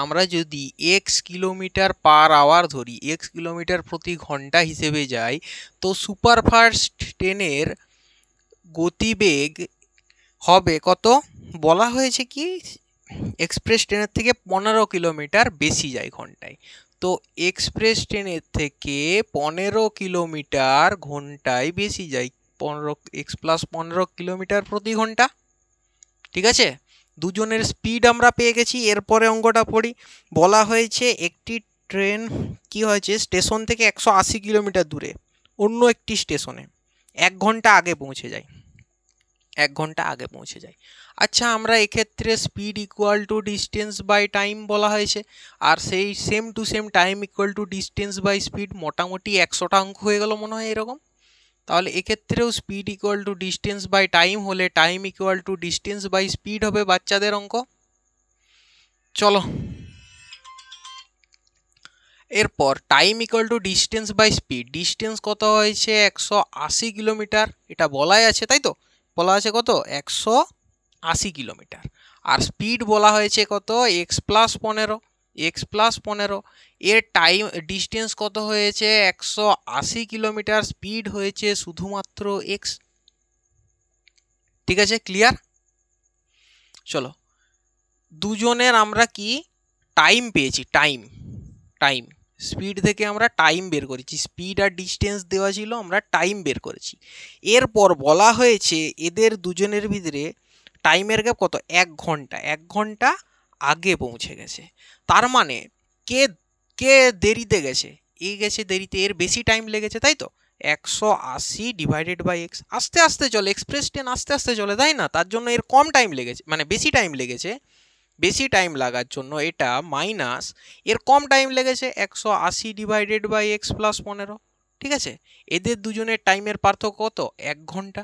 আমরা যদি এক্স কিলোমিটার পার আওয়ার ধরি, এক্স কিলোমিটার প্রতি ঘন্টা হিসেবে যাই, তো সুপারফাস্ট ট্রেনের গতিবেগ হবে কত? বলা হয়েছে কি এক্সপ্রেস ট্রেনের থেকে 15 কিলোমিটার বেশি যায় ঘন্টায়। তো এক্সপ্রেস ট্রেনের থেকে 15 কিলোমিটার ঘন্টায় বেশি যায়, 15 কিলোমিটার প্রতি ঘন্টা। ঠিক আছে, দুজনের স্পিড আমরা পেয়ে গেছি। এরপরে অঙ্কটা পড়ি। বলা হয়েছে একটি ট্রেন কি হয়েছে স্টেশন থেকে 180 কিলোমিটার দূরে অন্য একটি স্টেশনে 1 ঘন্টা আগে পৌঁছে যায়, 1 ঘন্টা আগে পৌঁছে যায়। আচ্ছা, আমরা এক্ষেত্রে speed equal to distance by time বলা হয়েছে, আর সেই same to same time equal to distance by speed, মোটামুটি 100টা অঙ্ক হয়ে গেল মনে হয় এরকম। তাহলে এক্ষেত্রেও speed equal to distance by time হলে time equal to distance by speed হবে বাচ্চাদের অঙ্ক। চলো, এরপর time equal to distance by speed. Distance কত হয়েছে? 180 কিলোমিটার, এটা বলাই আছে, তাই তো? বলা আছে কত? 180 কিলোমিটার। আর স্পিড বলা হয়েছে কত? X plus 15, X plus 15। এর টাইম ডিস্টেন্স কত হয়েছে? 180 কিলোমিটার, স্পিড হয়েছে শুধুমাত্র এক্স। ঠিক আছে, ক্লিয়ার? চলো, দুজনের আমরা কি টাইম পেয়েছি, টাইম টাইম স্পিড থেকে আমরা টাইম বের করেছি, স্পিড আর ডিস্টেন্স দেওয়া ছিল, আমরা টাইম বের করেছি। এরপর বলা হয়েছে এদের দুজনের ভিতরে টাইমের গ্যাপ কত? 1 ঘন্টা, 1 ঘন্টা আগে পৌঁছে গেছে। তার মানে কে কে দেরিতে গেছে? এ গেছে দেরিতে, এর বেশি টাইম লেগেছে, তাই তো? 180 ডিভাইডেড বাই এক্স। আস্তে আস্তে চলে, এক্সপ্রেস ট্রেন আস্তে আস্তে চলে, তাই না? তার জন্য এর কম টাইম লেগেছে, মানে বেশি টাইম লেগেছে। বেশি টাইম লাগার জন্য এটা মাইনাস এর কম টাইম লেগেছে 180 ডিভাইডেড বাই এক্স প্লাস 15। ঠিক আছে, এদের দুজনের টাইমের পার্থক্য কত? 1 ঘন্টা।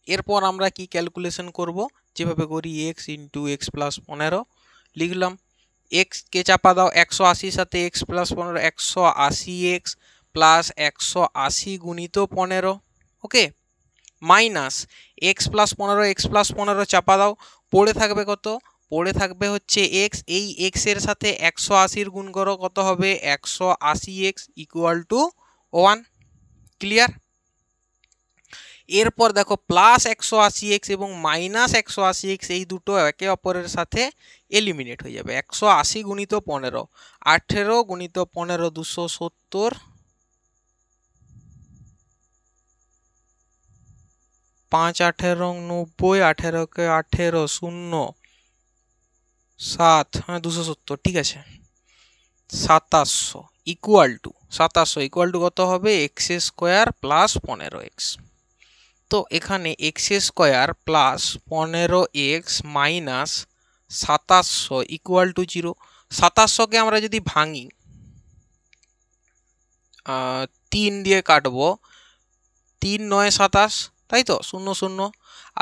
এরপর আমরা কি ক্যালকুলেশন করব? যেভাবে করি এক্স ইন্টু এক্স প্লাস 15 লিখলাম। এক্স কে চাপা দাও, 180 সাথে এক্স প্লাস 15, 180 এক্স প্লাস 180 গুণিত 15। Okay, minus X plus 15, X plus 15 চাপা দাও, পড়ে থাকবে কত? পড়ে থাকবে হচ্ছে এক্স। এই এক্স এর সাথে 180 গুণ করো, কত হবে? 180 এক্স ইকুয়াল টু 1। ক্লিয়ার? এরপর দেখো প্লাস 180 এক্স এবং মাইনাস 180 এক্স এই দুটো একে অপরের সাথে এলিমিনেট হয়ে যাবে। 180 গুণিত 15, 18 গুণিত 15 270, 5 18 90, 18 কে 18 0 7, হ্যাঁ 270, ঠিক আছে। 2700 ইকুয়াল টু কত হবে? X square plus 15x। তো এখানে x square plus 15x minus 2700 equal to 0। 2700কে আমরা যদি ভাঙি, 3 দিয়ে কাটবো, 3 9 27, তাই তো? 0 0।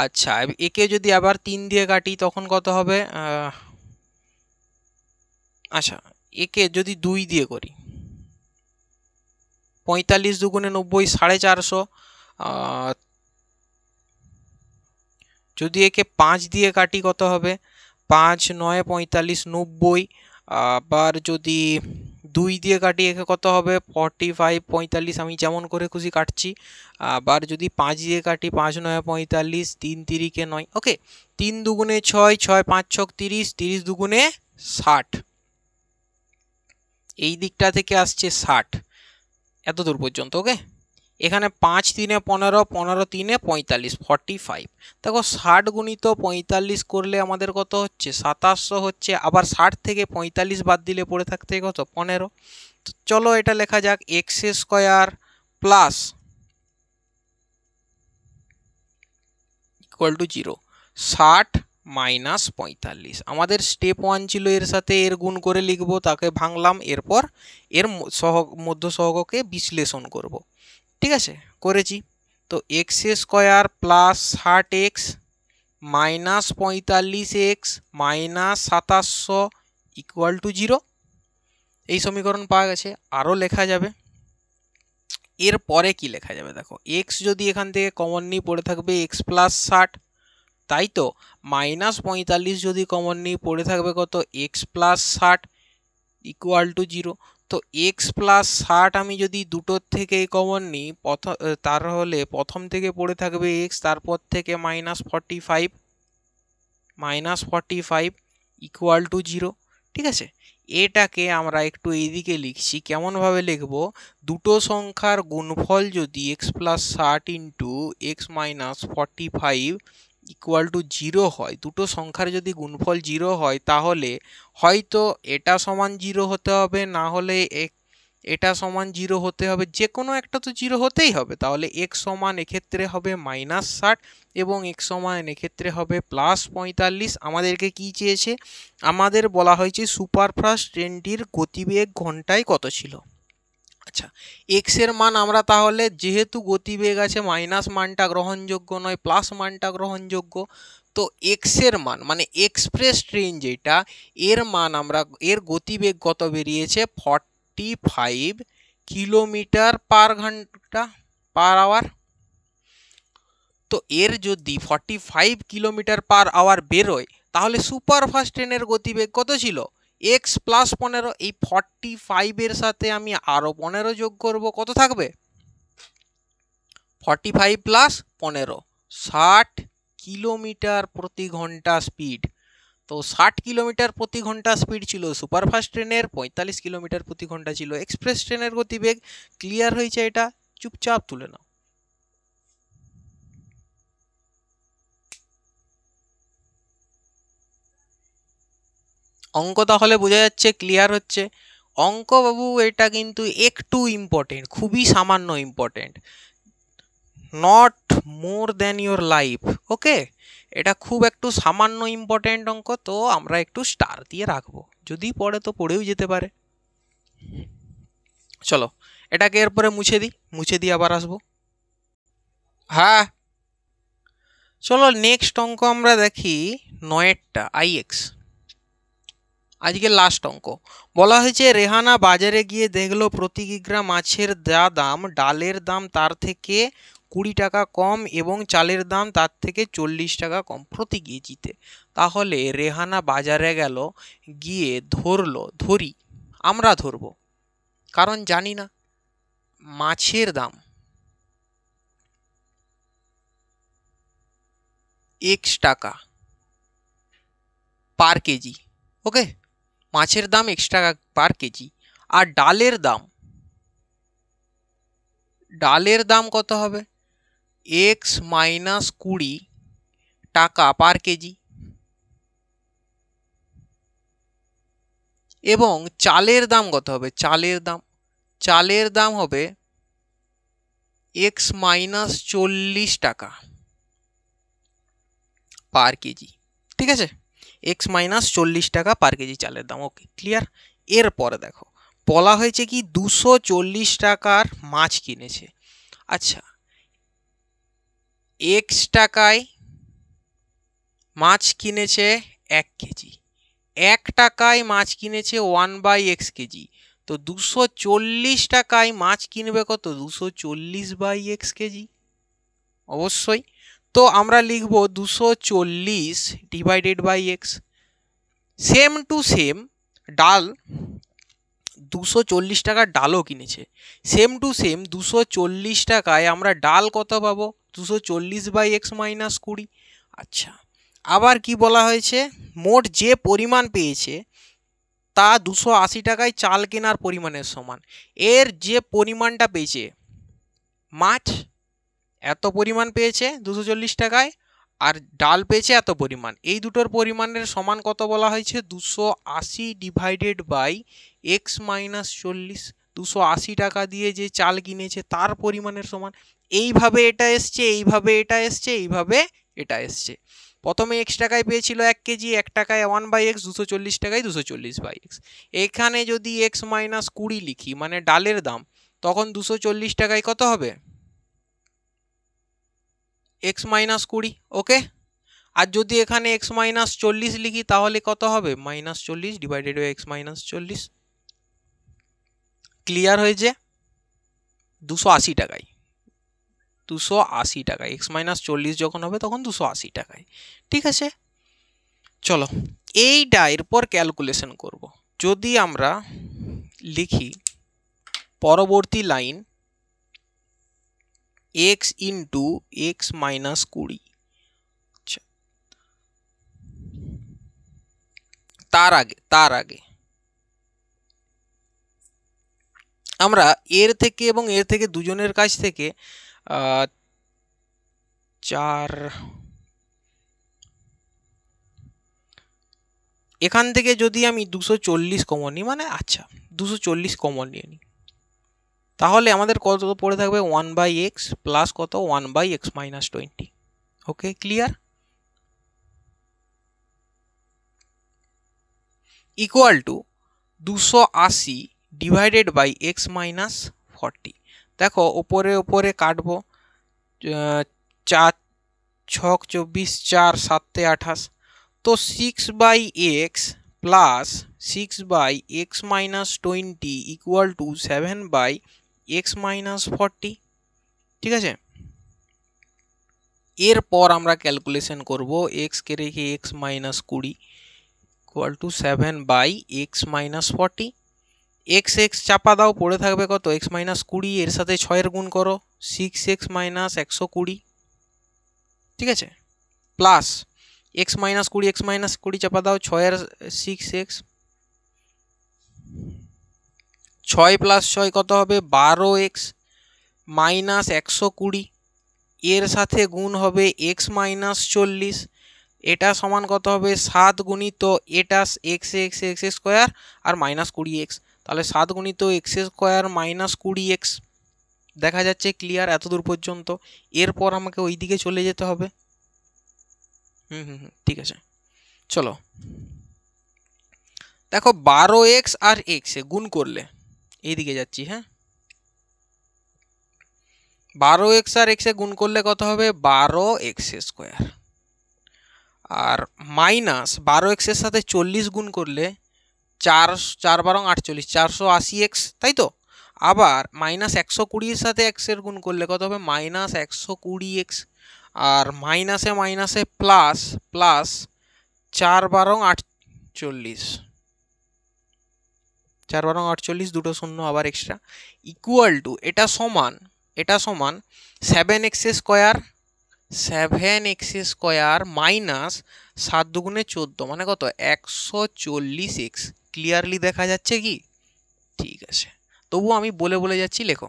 আচ্ছা, একে যদি আবার 3 দিয়ে কাটি তখন কত হবে? আচ্ছা, একে যদি 2 দিয়ে করি, 45 দুগুণে 90, 450। যদি একে 5 দিয়ে কাটি কত হবে? 5 9 45 90। আবার যদি 2 দিয়ে কাটি একে কত হবে? 45 45, আমি যেমন করে খুশি কাটছি। আবার যদি 5 দিয়ে কাটি, 5 9 45, 3 3 কে 9। ওকে, 3 দুগুণে 6, 6 5 6 30, 30 দুগুণে 60। এই দিকটা থেকে আসছে 60, এত দূর পর্যন্ত। ওকে, এখানে 5 3 15, 15 3 45, 45। দেখো 60 গুণিত 45 করলে আমাদের কত হচ্ছে? 2700 হচ্ছে। আবার 60 থেকে 45 বাদ দিলে পড়ে থাকতে কত? 15। তো চলো এটা লেখা যাক, x square plus equal to 0, 60 minus 45। আমাদের স্টেপ 1 ছিল এর সাথে এর গুণ করে লিখবো, তাকে ভাঙলাম, এরপর এর মধ্য সহগকে বিশ্লেষণ করব। ঠিক আছে, করেছি। তো x square plus 60x minus 45x minus 2700 equal to 0। এই সমীকরণ পাওয়া গেছে। আরও লেখা যাবে, এর পরে কি লেখা যাবে দেখো, এক্স যদি এখান থেকে কমন নিই পড়ে থাকবে এক্স প্লাস 60, তাই তো। মাইনাস 45 যদি কমন নিই পড়ে থাকবে কত, এক্স প্লাস 60 ইকুয়াল টু 0। তো এক্স প্লাস 60 আমি যদি দুটোর থেকে কমন নিই তাহলে প্রথম থেকে পড়ে থাকবে এক্স, তারপর থেকে -45 ইকুয়াল টু 0। ঠিক আছে, এটাকে আমরা একটু এইদিকে লিখছি, কেমনভাবে লিখব, দুটো সংখ্যার গুণফল যদি x plus 60 into x minus 45 equal to 0 হয়, দুটো সংখ্যার যদি গুণফল 0 হয় তাহলে হয়তো এটা সমান 0 হতে হবে, না হলে এটা সমান 0 হতে হবে, যে কোনো একটা তো 0 হতেই হবে। তাহলে এক্স সমান এক্ষেত্রে হবে -60 এবং এক্স সমান এক্ষেত্রে হবে +45। আমাদেরকে কি চেয়েছে, আমাদের বলা হয়েছে সুপারফাস্ট ট্রেনটির গতিবেগ ঘন্টায় কত ছিল। আচ্ছা, এক্স এর মান আমরা তাহলে, যেহেতু গতিবেগ আছে মাইনাস মানটা গ্রহণযোগ্য নয়, প্লাস মানটা গ্রহণযোগ্য, তো এক্স এর মান মানে এক্সপ্রেস ট্রেন যেটা, এর মান আমরা, এর গতিবেগ কত বেরিয়েছে, 45 কিলোমিটার পার ঘন্টা পার আওয়ার। তো এর যদি 45 কিলোমিটার পার আওয়ার বেরোয় তাহলে সুপারফাস্ট ট্রেনের গতিবেগ কত ছিল, এক্স প্লাস 15। এই 45 এর সাথে আমি আরও 15 যোগ করব, কত থাকবে, 45 প্লাস 15, 60 কিলোমিটার প্রতি ঘন্টা স্পিড। তো 60 কিলোমিটার প্রতি ঘন্টা স্পিড ছিল সুপারফাস্ট ট্রেনের, 45 কিলোমিটার প্রতি ঘন্টা ছিল এক্সপ্রেস ট্রেনের গতিবেগ। ক্লিয়ার হয়েছে এটা? চুপচাপ তুলে নাও। অঙ্ক তাহলে বোঝা যাচ্ছে ক্লিয়ার হচ্ছে। অঙ্ক বাবু এটা কিন্তু একটু ইম্পর্টেন্ট, খুবই সামান্য important, not more than your life. Okay, এটা খুব একটু সামান্য ইম্পর্টেন্ট অঙ্ক, তো আমরা একটু স্টার দিয়ে রাখবো, যদি পড়ে তো পড়েও যেতে পারে। চলো এটাকে এরপরে মুছে দিই, মুছে দিয়ে আবার আসবো। হ্যাঁ চলো নেক্সট অঙ্ক আমরা দেখি 9টা আইএক্স, আজকে লাস্ট অঙ্ক। বলা হয়েছে রেহানা বাজারে গিয়ে দেখলো প্রতি কিগ্রা মাছের যা দাম, ডালের দাম তার থেকে 20 টাকা কম এবং চালের দাম তার থেকে 40 টাকা কম প্রতি কেজিতে। তাহলে রেহানা বাজারে গেল, গিয়ে আমরা ধরবো কারণ জানি না মাছের দাম x টাকা পার কেজি। ওকে, মাছের দাম x টাকা পার কেজি, আর ডালের দাম কত হবে, x মাইনাস 20 টাকা পার কেজি, এবং চালের দাম কত হবে, চালের দাম হবে x মাইনাস 40 টাকা পার কেজি। ঠিক আছে, x মাইনাস 40 টাকা পার কেজি চালের দাম। Okay clear. এরপরে দেখো বলা হয়েছে কি 240 টাকার মাছ কিনেছে। আচ্ছা, x টাকায় মাছ কিনেছে 1 কেজি, 1 টাকায় মাছ কিনেছে 1/x কেজি। তো 240 টাকায় মাছ কিনবে কত, 240/x কেজি অবশ্যই। তো আমরা লিখব 240 divided by x. Same to same ডাল, 240 টাকার ডালও কিনেছে, সেম টু সেম 240 টাকায় আমরা ডাল কত পাবো, 240/x মাইনাস 20। আচ্ছা, আবার কি বলা হয়েছে, মোট যে পরিমাণ পেয়েছে তা 280 টাকায় চাল কেনার পরিমাণের সমান। এর যে পরিমাণটা পেয়েছে, মাছ এত পরিমাণ পেয়েছে 240 টাকায়, আর ডাল পেয়েছে এত পরিমাণ, এই দুটোর পরিমাণের সমান কত বলা হয়েছে, 280 ডিভাইডেড বাই এক্স মাইনাস 40। 280 টাকা দিয়ে যে চাল কিনেছে তার পরিমাণের সমান। এইভাবে এটা এসছে, এইভাবে এটা এসছে, এইভাবে এটা এসছে। প্রথমে x টাকায় পেয়েছিল 1 কেজি, 1 টাকায় 1/x, 240 টাকায় 240/x। এখানে যদি x মাইনাস 20 লিখি মানে ডালের দাম, তখন 240 টাকায় কত হবে, x মাইনাস 20। ওকে, আর যদি এখানে x মাইনাস 40 লিখি তাহলে কত হবে, -40 divided by x minus 40। Clear হয়েছে? 280 টাকায়, 280 টাকায় x মাইনাস 40 যখন হবে তখন 280 টাকায়। ঠিক আছে, চলো এইটা এরপর ক্যালকুলেশন করব। যদি আমরা লিখি পরবর্তী line x into x minus 20, তার আগে আমরা এর থেকে এবং এর থেকে দুজনের কাছ থেকে 4, এখান থেকে যদি আমি 240 কমন নিই, মানে আচ্ছা 240 কমন নিয়ে নিই, তাহলে আমাদের কত পড়ে থাকবে 1/x প্লাস কত 1/x minus 20। Okay, clear? Equal to 280 divided by x minus 40। দেখো ওপরে ওপরে কাটবো, 4 6 24, 4 7 28, তো 6/x plus 6/x minus 20 equal to 7/x minus 40। ঠিক আছে, এরপর আমরা ক্যালকুলেশন করব x কে রেখে x minus 20 equal to 7/x minus 40। x চাপা দাও, পড়ে থাকবে কত x মাইনাস 20, এর সাথে 6 এর গুণ করো 6x মাইনাস 120। ঠিক আছে, প্লাস x মাইনাস 20 চাপা দাও, 6 এর 6x, 6 প্লাস 6 কত হবে 12x মাইনাস 120, এর সাথে গুণ হবে x মাইনাস 40, এটা সমান কত হবে 7 গুণিত এটা x স্কোয়ার আর মাইনাস 20x, তাহলে 7 গুণিত x স্কোয়ার মাইনাস 20x। দেখা যাচ্ছে ক্লিয়ার এতদূর পর্যন্ত? এরপর আমাকে ওই দিকে চলে যেতে হবে। ঠিক আছে, চলো দেখো 12x আর x এ গুণ করলে, এইদিকে যাচ্ছি, হ্যাঁ 12x আর x এ গুণ করলে কত হবে 12x স্কোয়ার, আর মাইনাস 12x এর সাথে 40 গুণ করলে 4 12 48, 480x, তাই তো? আবার মাইনাস 120 এর সাথে x এর গুণ করলে কত হবে মাইনাস 120x, আর মাইনাসে মাইনাসে প্লাস প্লাস 4 12 48, 4 12 48, দুটো শূন্য আবার এক্সট্রা, ইকুয়াল টু এটা সমান 7x square, 7x square minus 7 দুগুণে 14, মানে কত 140x। ক্লিয়ারলি দেখা যাচ্ছে কি? ঠিক আছে, তবু আমি বলে বলে যাচ্ছি, লেখো।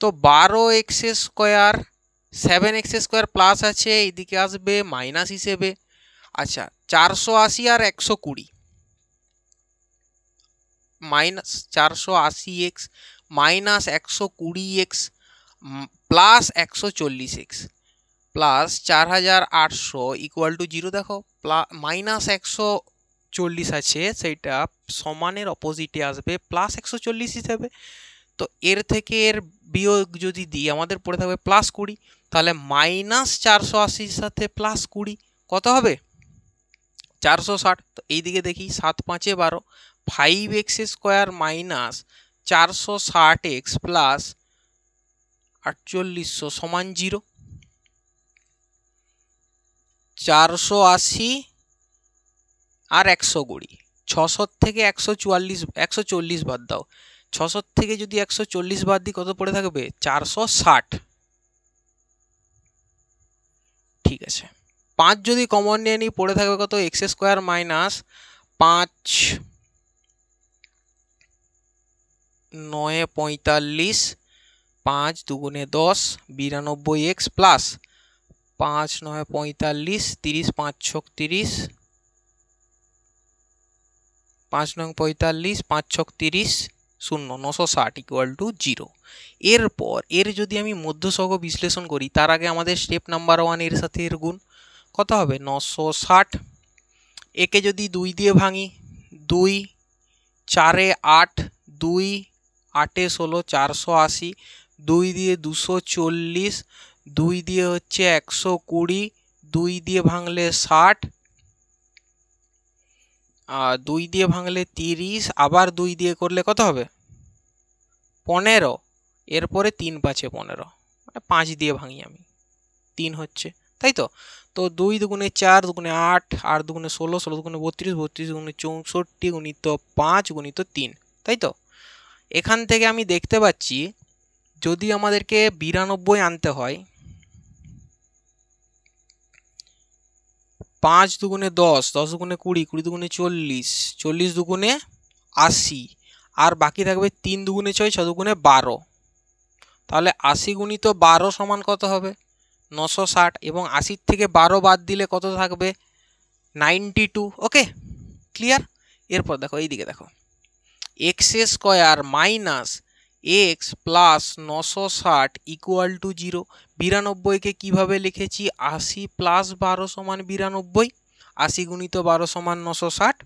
তো 12x square 7x square plus আছে, এইদিকে আসবে মাইনাস হিসেবে। আচ্ছা 480 আর 120, minus 480x minus 120x plus 140x plus 4800 equal to 0। দেখো মাইনাস 140 আছে, সেইটা সমানের অপোজিটে আসবে প্লাস 140 হিসেবে। তো এর থেকে এর বিয়োগ যদি দিই আমাদের পড়ে থাকবে প্লাস 20, তাহলে মাইনাস 480 সাথে প্লাস 20 কত হবে 460। তো এইদিকে দেখি 7 5 12, 5x square minus 460x plus 4800 সমান 0। 480 আর 120, 600 থেকে 140 বাদ দাও, 600 থেকে যদি 140 বাদ দিই কত পড়ে থাকবে 460। ঠিক আছে, 5 যদি কমন নিয়ে নিই পড়ে থাকবে কত x স্কোয়ার মাইনাস 5 9 45, 5 দুগুণে 10 92x প্লাস 5 9 45, 30 5 6 30, 5 9 45, 5 6 30, 0 960 ইকুয়াল টু 0। এরপর এর যদি আমি মধ্যসহগ বিশ্লেষণ করি তার আগে আমাদের স্টেপ নাম্বার 1 এর সাথে এর গুণ কত হবে 960। একে যদি 2 দিয়ে ভাঙি, 2 4 8, 2 8 16, 480, 2 দিয়ে 240, 2 দিয়ে হচ্ছে 120, 2 দিয়ে ভাঙলে 60, আর 2 দিয়ে ভাঙলে 30, আবার 2 দিয়ে করলে কত হবে 15, এরপরে 3 5 15, মানে 5 দিয়ে ভাঙি আমি, 3 হচ্ছে, তাই তো। তো 2 দুগুণে 4, দুগুণে 8, 8 দুগুণে 16, 16 দুগুণে 32, 32 দুগুণে 64 গুণিত 5 গুণিত 3, তাই তো। এখান থেকে আমি দেখতে পাচ্ছি যদি আমাদেরকে 92 আনতে হয়, 5 দুগুণে 10, 10 দুগুণে 20, 20 দুগুণে 40, 40 দুগুণে 80, আর বাকি থাকবে 3 দুগুণে 6, 6 দুগুণে 12। তাহলে 80 গুণিত 12 সমান কত হবে? 960, এবং 80 থেকে 12 বাদ দিলে কত থাকবে? 92। ওকে, ক্লিয়ার। এরপর দেখো এইদিকে দেখো, x square minus X plus 960 equal to 0। 92কে কীভাবে লিখেছি? 80 প্লাস 12 সমান 92, 80 গুণিত 12 সমান 960।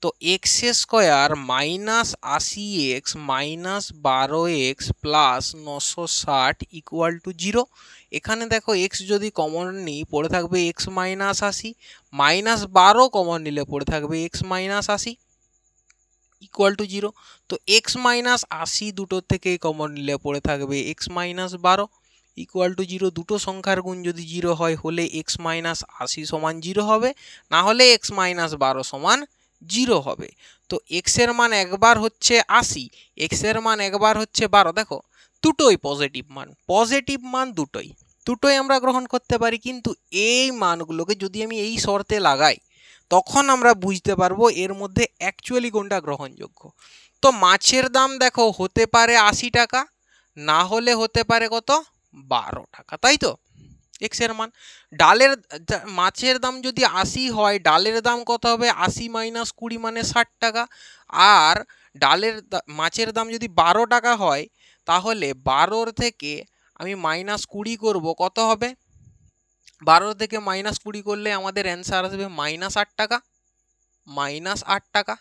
তো x square minus 80x minus 12x plus 960 equal to 0। এখানে দেখো এক্স যদি কমন নিই পড়ে থাকবে এক্স মাইনাস 80, মাইনাস 12 কমন নিলে পড়ে থাকবে এক্স মাইনাস 80 ইকুয়াল টু 0। তো এক্স মাইনাস 80 দুটো থেকে কমন নিলে পড়ে থাকবে এক্স মাইনাস 12 ইকুয়াল টু 0। দুটো সংখ্যার গুণ যদি 0 হয় হলে এক্স মাইনাস 80 সমান 0 হবে, না হলে এক্স মাইনাস 12 সমান 0 হবে। তো এক্স এর মান একবার হচ্ছে 80, এক্স এর মান একবার হচ্ছে 12। দেখো দুটোই পজিটিভ মান দুটোই আমরা গ্রহণ করতে পারি, কিন্তু এই মানগুলোকে যদি আমি এই শর্তে লাগাই তখন আমরা বুঝতে পারবো এর মধ্যে অ্যাকচুয়ালি কোনটা গ্রহণযোগ্য। তো মাছের দাম দেখো হতে পারে 80 টাকা, না হলে হতে পারে কত? 12 টাকা, তাই তো এক্স এর মান। মাছের দাম যদি 80 হয়, ডালের দাম কত হবে? 80 মাইনাস 20 মানে 60 টাকা। আর মাছের দাম যদি 12 টাকা হয়, তাহলে 12 থেকে আমি মাইনাস 20 করব, কত হবে? 12 থেকে মাইনাস 20 করলে আমাদের অ্যান্সার আসবে মাইনাস 8 টাকা, মাইনাস 8 টাকা,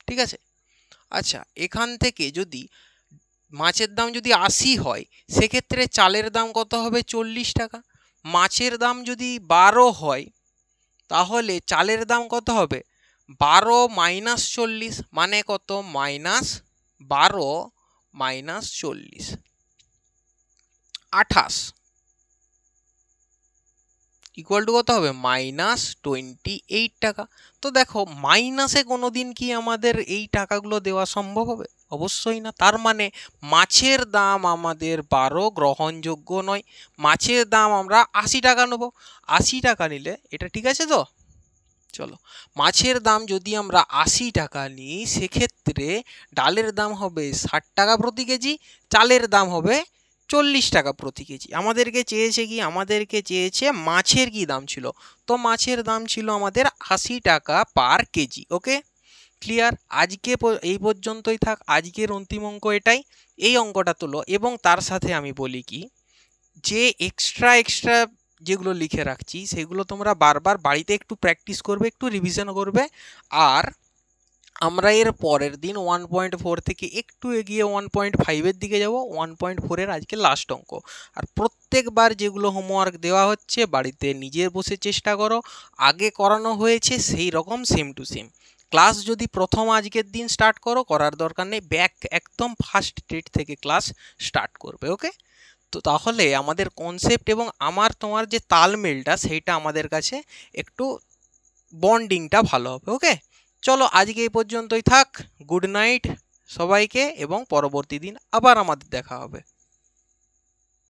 ঠিক আছে। আচ্ছা, এখান থেকে যদি মাছের দাম যদি 80 হয়, সেক্ষেত্রে চালের দাম কত হবে? 40 টাকা। মাছের দাম যদি 12 হয়, তাহলে চালের দাম কত হবে? 12 মাইনাস 40 মানে কত? মাইনাস 12 মাইনাস 40, 28 ইকুয়াল টু কত হবে? মাইনাস 28 টাকা। তো দেখো মাইনাসে কোনো দিন কি আমাদের এই টাকাগুলো দেওয়া সম্ভব হবে? অবশ্যই না। তার মানে মাছের দাম আমাদের 12 গ্রহণযোগ্য নয়। মাছের দাম আমরা 80 টাকা নেব। 80 টাকা নিলে এটা ঠিক আছে তো? চলো, মাছের দাম যদি আমরা 80 টাকা নিই, সেক্ষেত্রে ডালের দাম হবে 60 টাকা প্রতি কেজি, চালের দাম হবে 40 টাকা প্রতি কেজি। আমাদেরকে চেয়েছে কি? আমাদেরকে চেয়েছে মাছের কি দাম ছিল। তো মাছের দাম ছিল আমাদের 80 টাকা পার কেজি। ওকে, ক্লিয়ার। আজকে এই পর্যন্তই থাক, আজকের অন্তিম অঙ্ক এটাই। এই অঙ্কটা তোলো, এবং তার সাথে আমি বলি কি, যে এক্সট্রা যেগুলো লিখে রাখছি সেগুলো তোমরা বারবার বাড়িতে একটু প্র্যাকটিস করবে, একটু রিভিশন করবে। আর আমরা এর পরের দিন 1.4 থেকে একটু এগিয়ে 1.5-এর দিকে যাব। 1.4-এর আজকে লাস্ট অঙ্ক। আর প্রত্যেকবার যেগুলো হোমওয়ার্ক দেওয়া হচ্ছে বাড়িতে নিজে বসে চেষ্টা করো, আগে করানো হয়েছে সেই রকম সেম টু সেম। ক্লাস যদি প্রথম আজকের দিন স্টার্ট করো, করার দরকার নেই, একদম ফার্স্ট ডেট থেকে ক্লাস স্টার্ট করবে। ওকে, তো তাহলে আমাদের কনসেপ্ট এবং তোমার যে তালমেলটা, সেইটা আমাদের কাছে একটু বন্ডিংটা ভালো হবে। ওকে, চলো আজকে এই পর্যন্তই থাক। গুড নাইট সবাইকে, এবং পরবর্তী দিন আবার আমাদের দেখা হবে।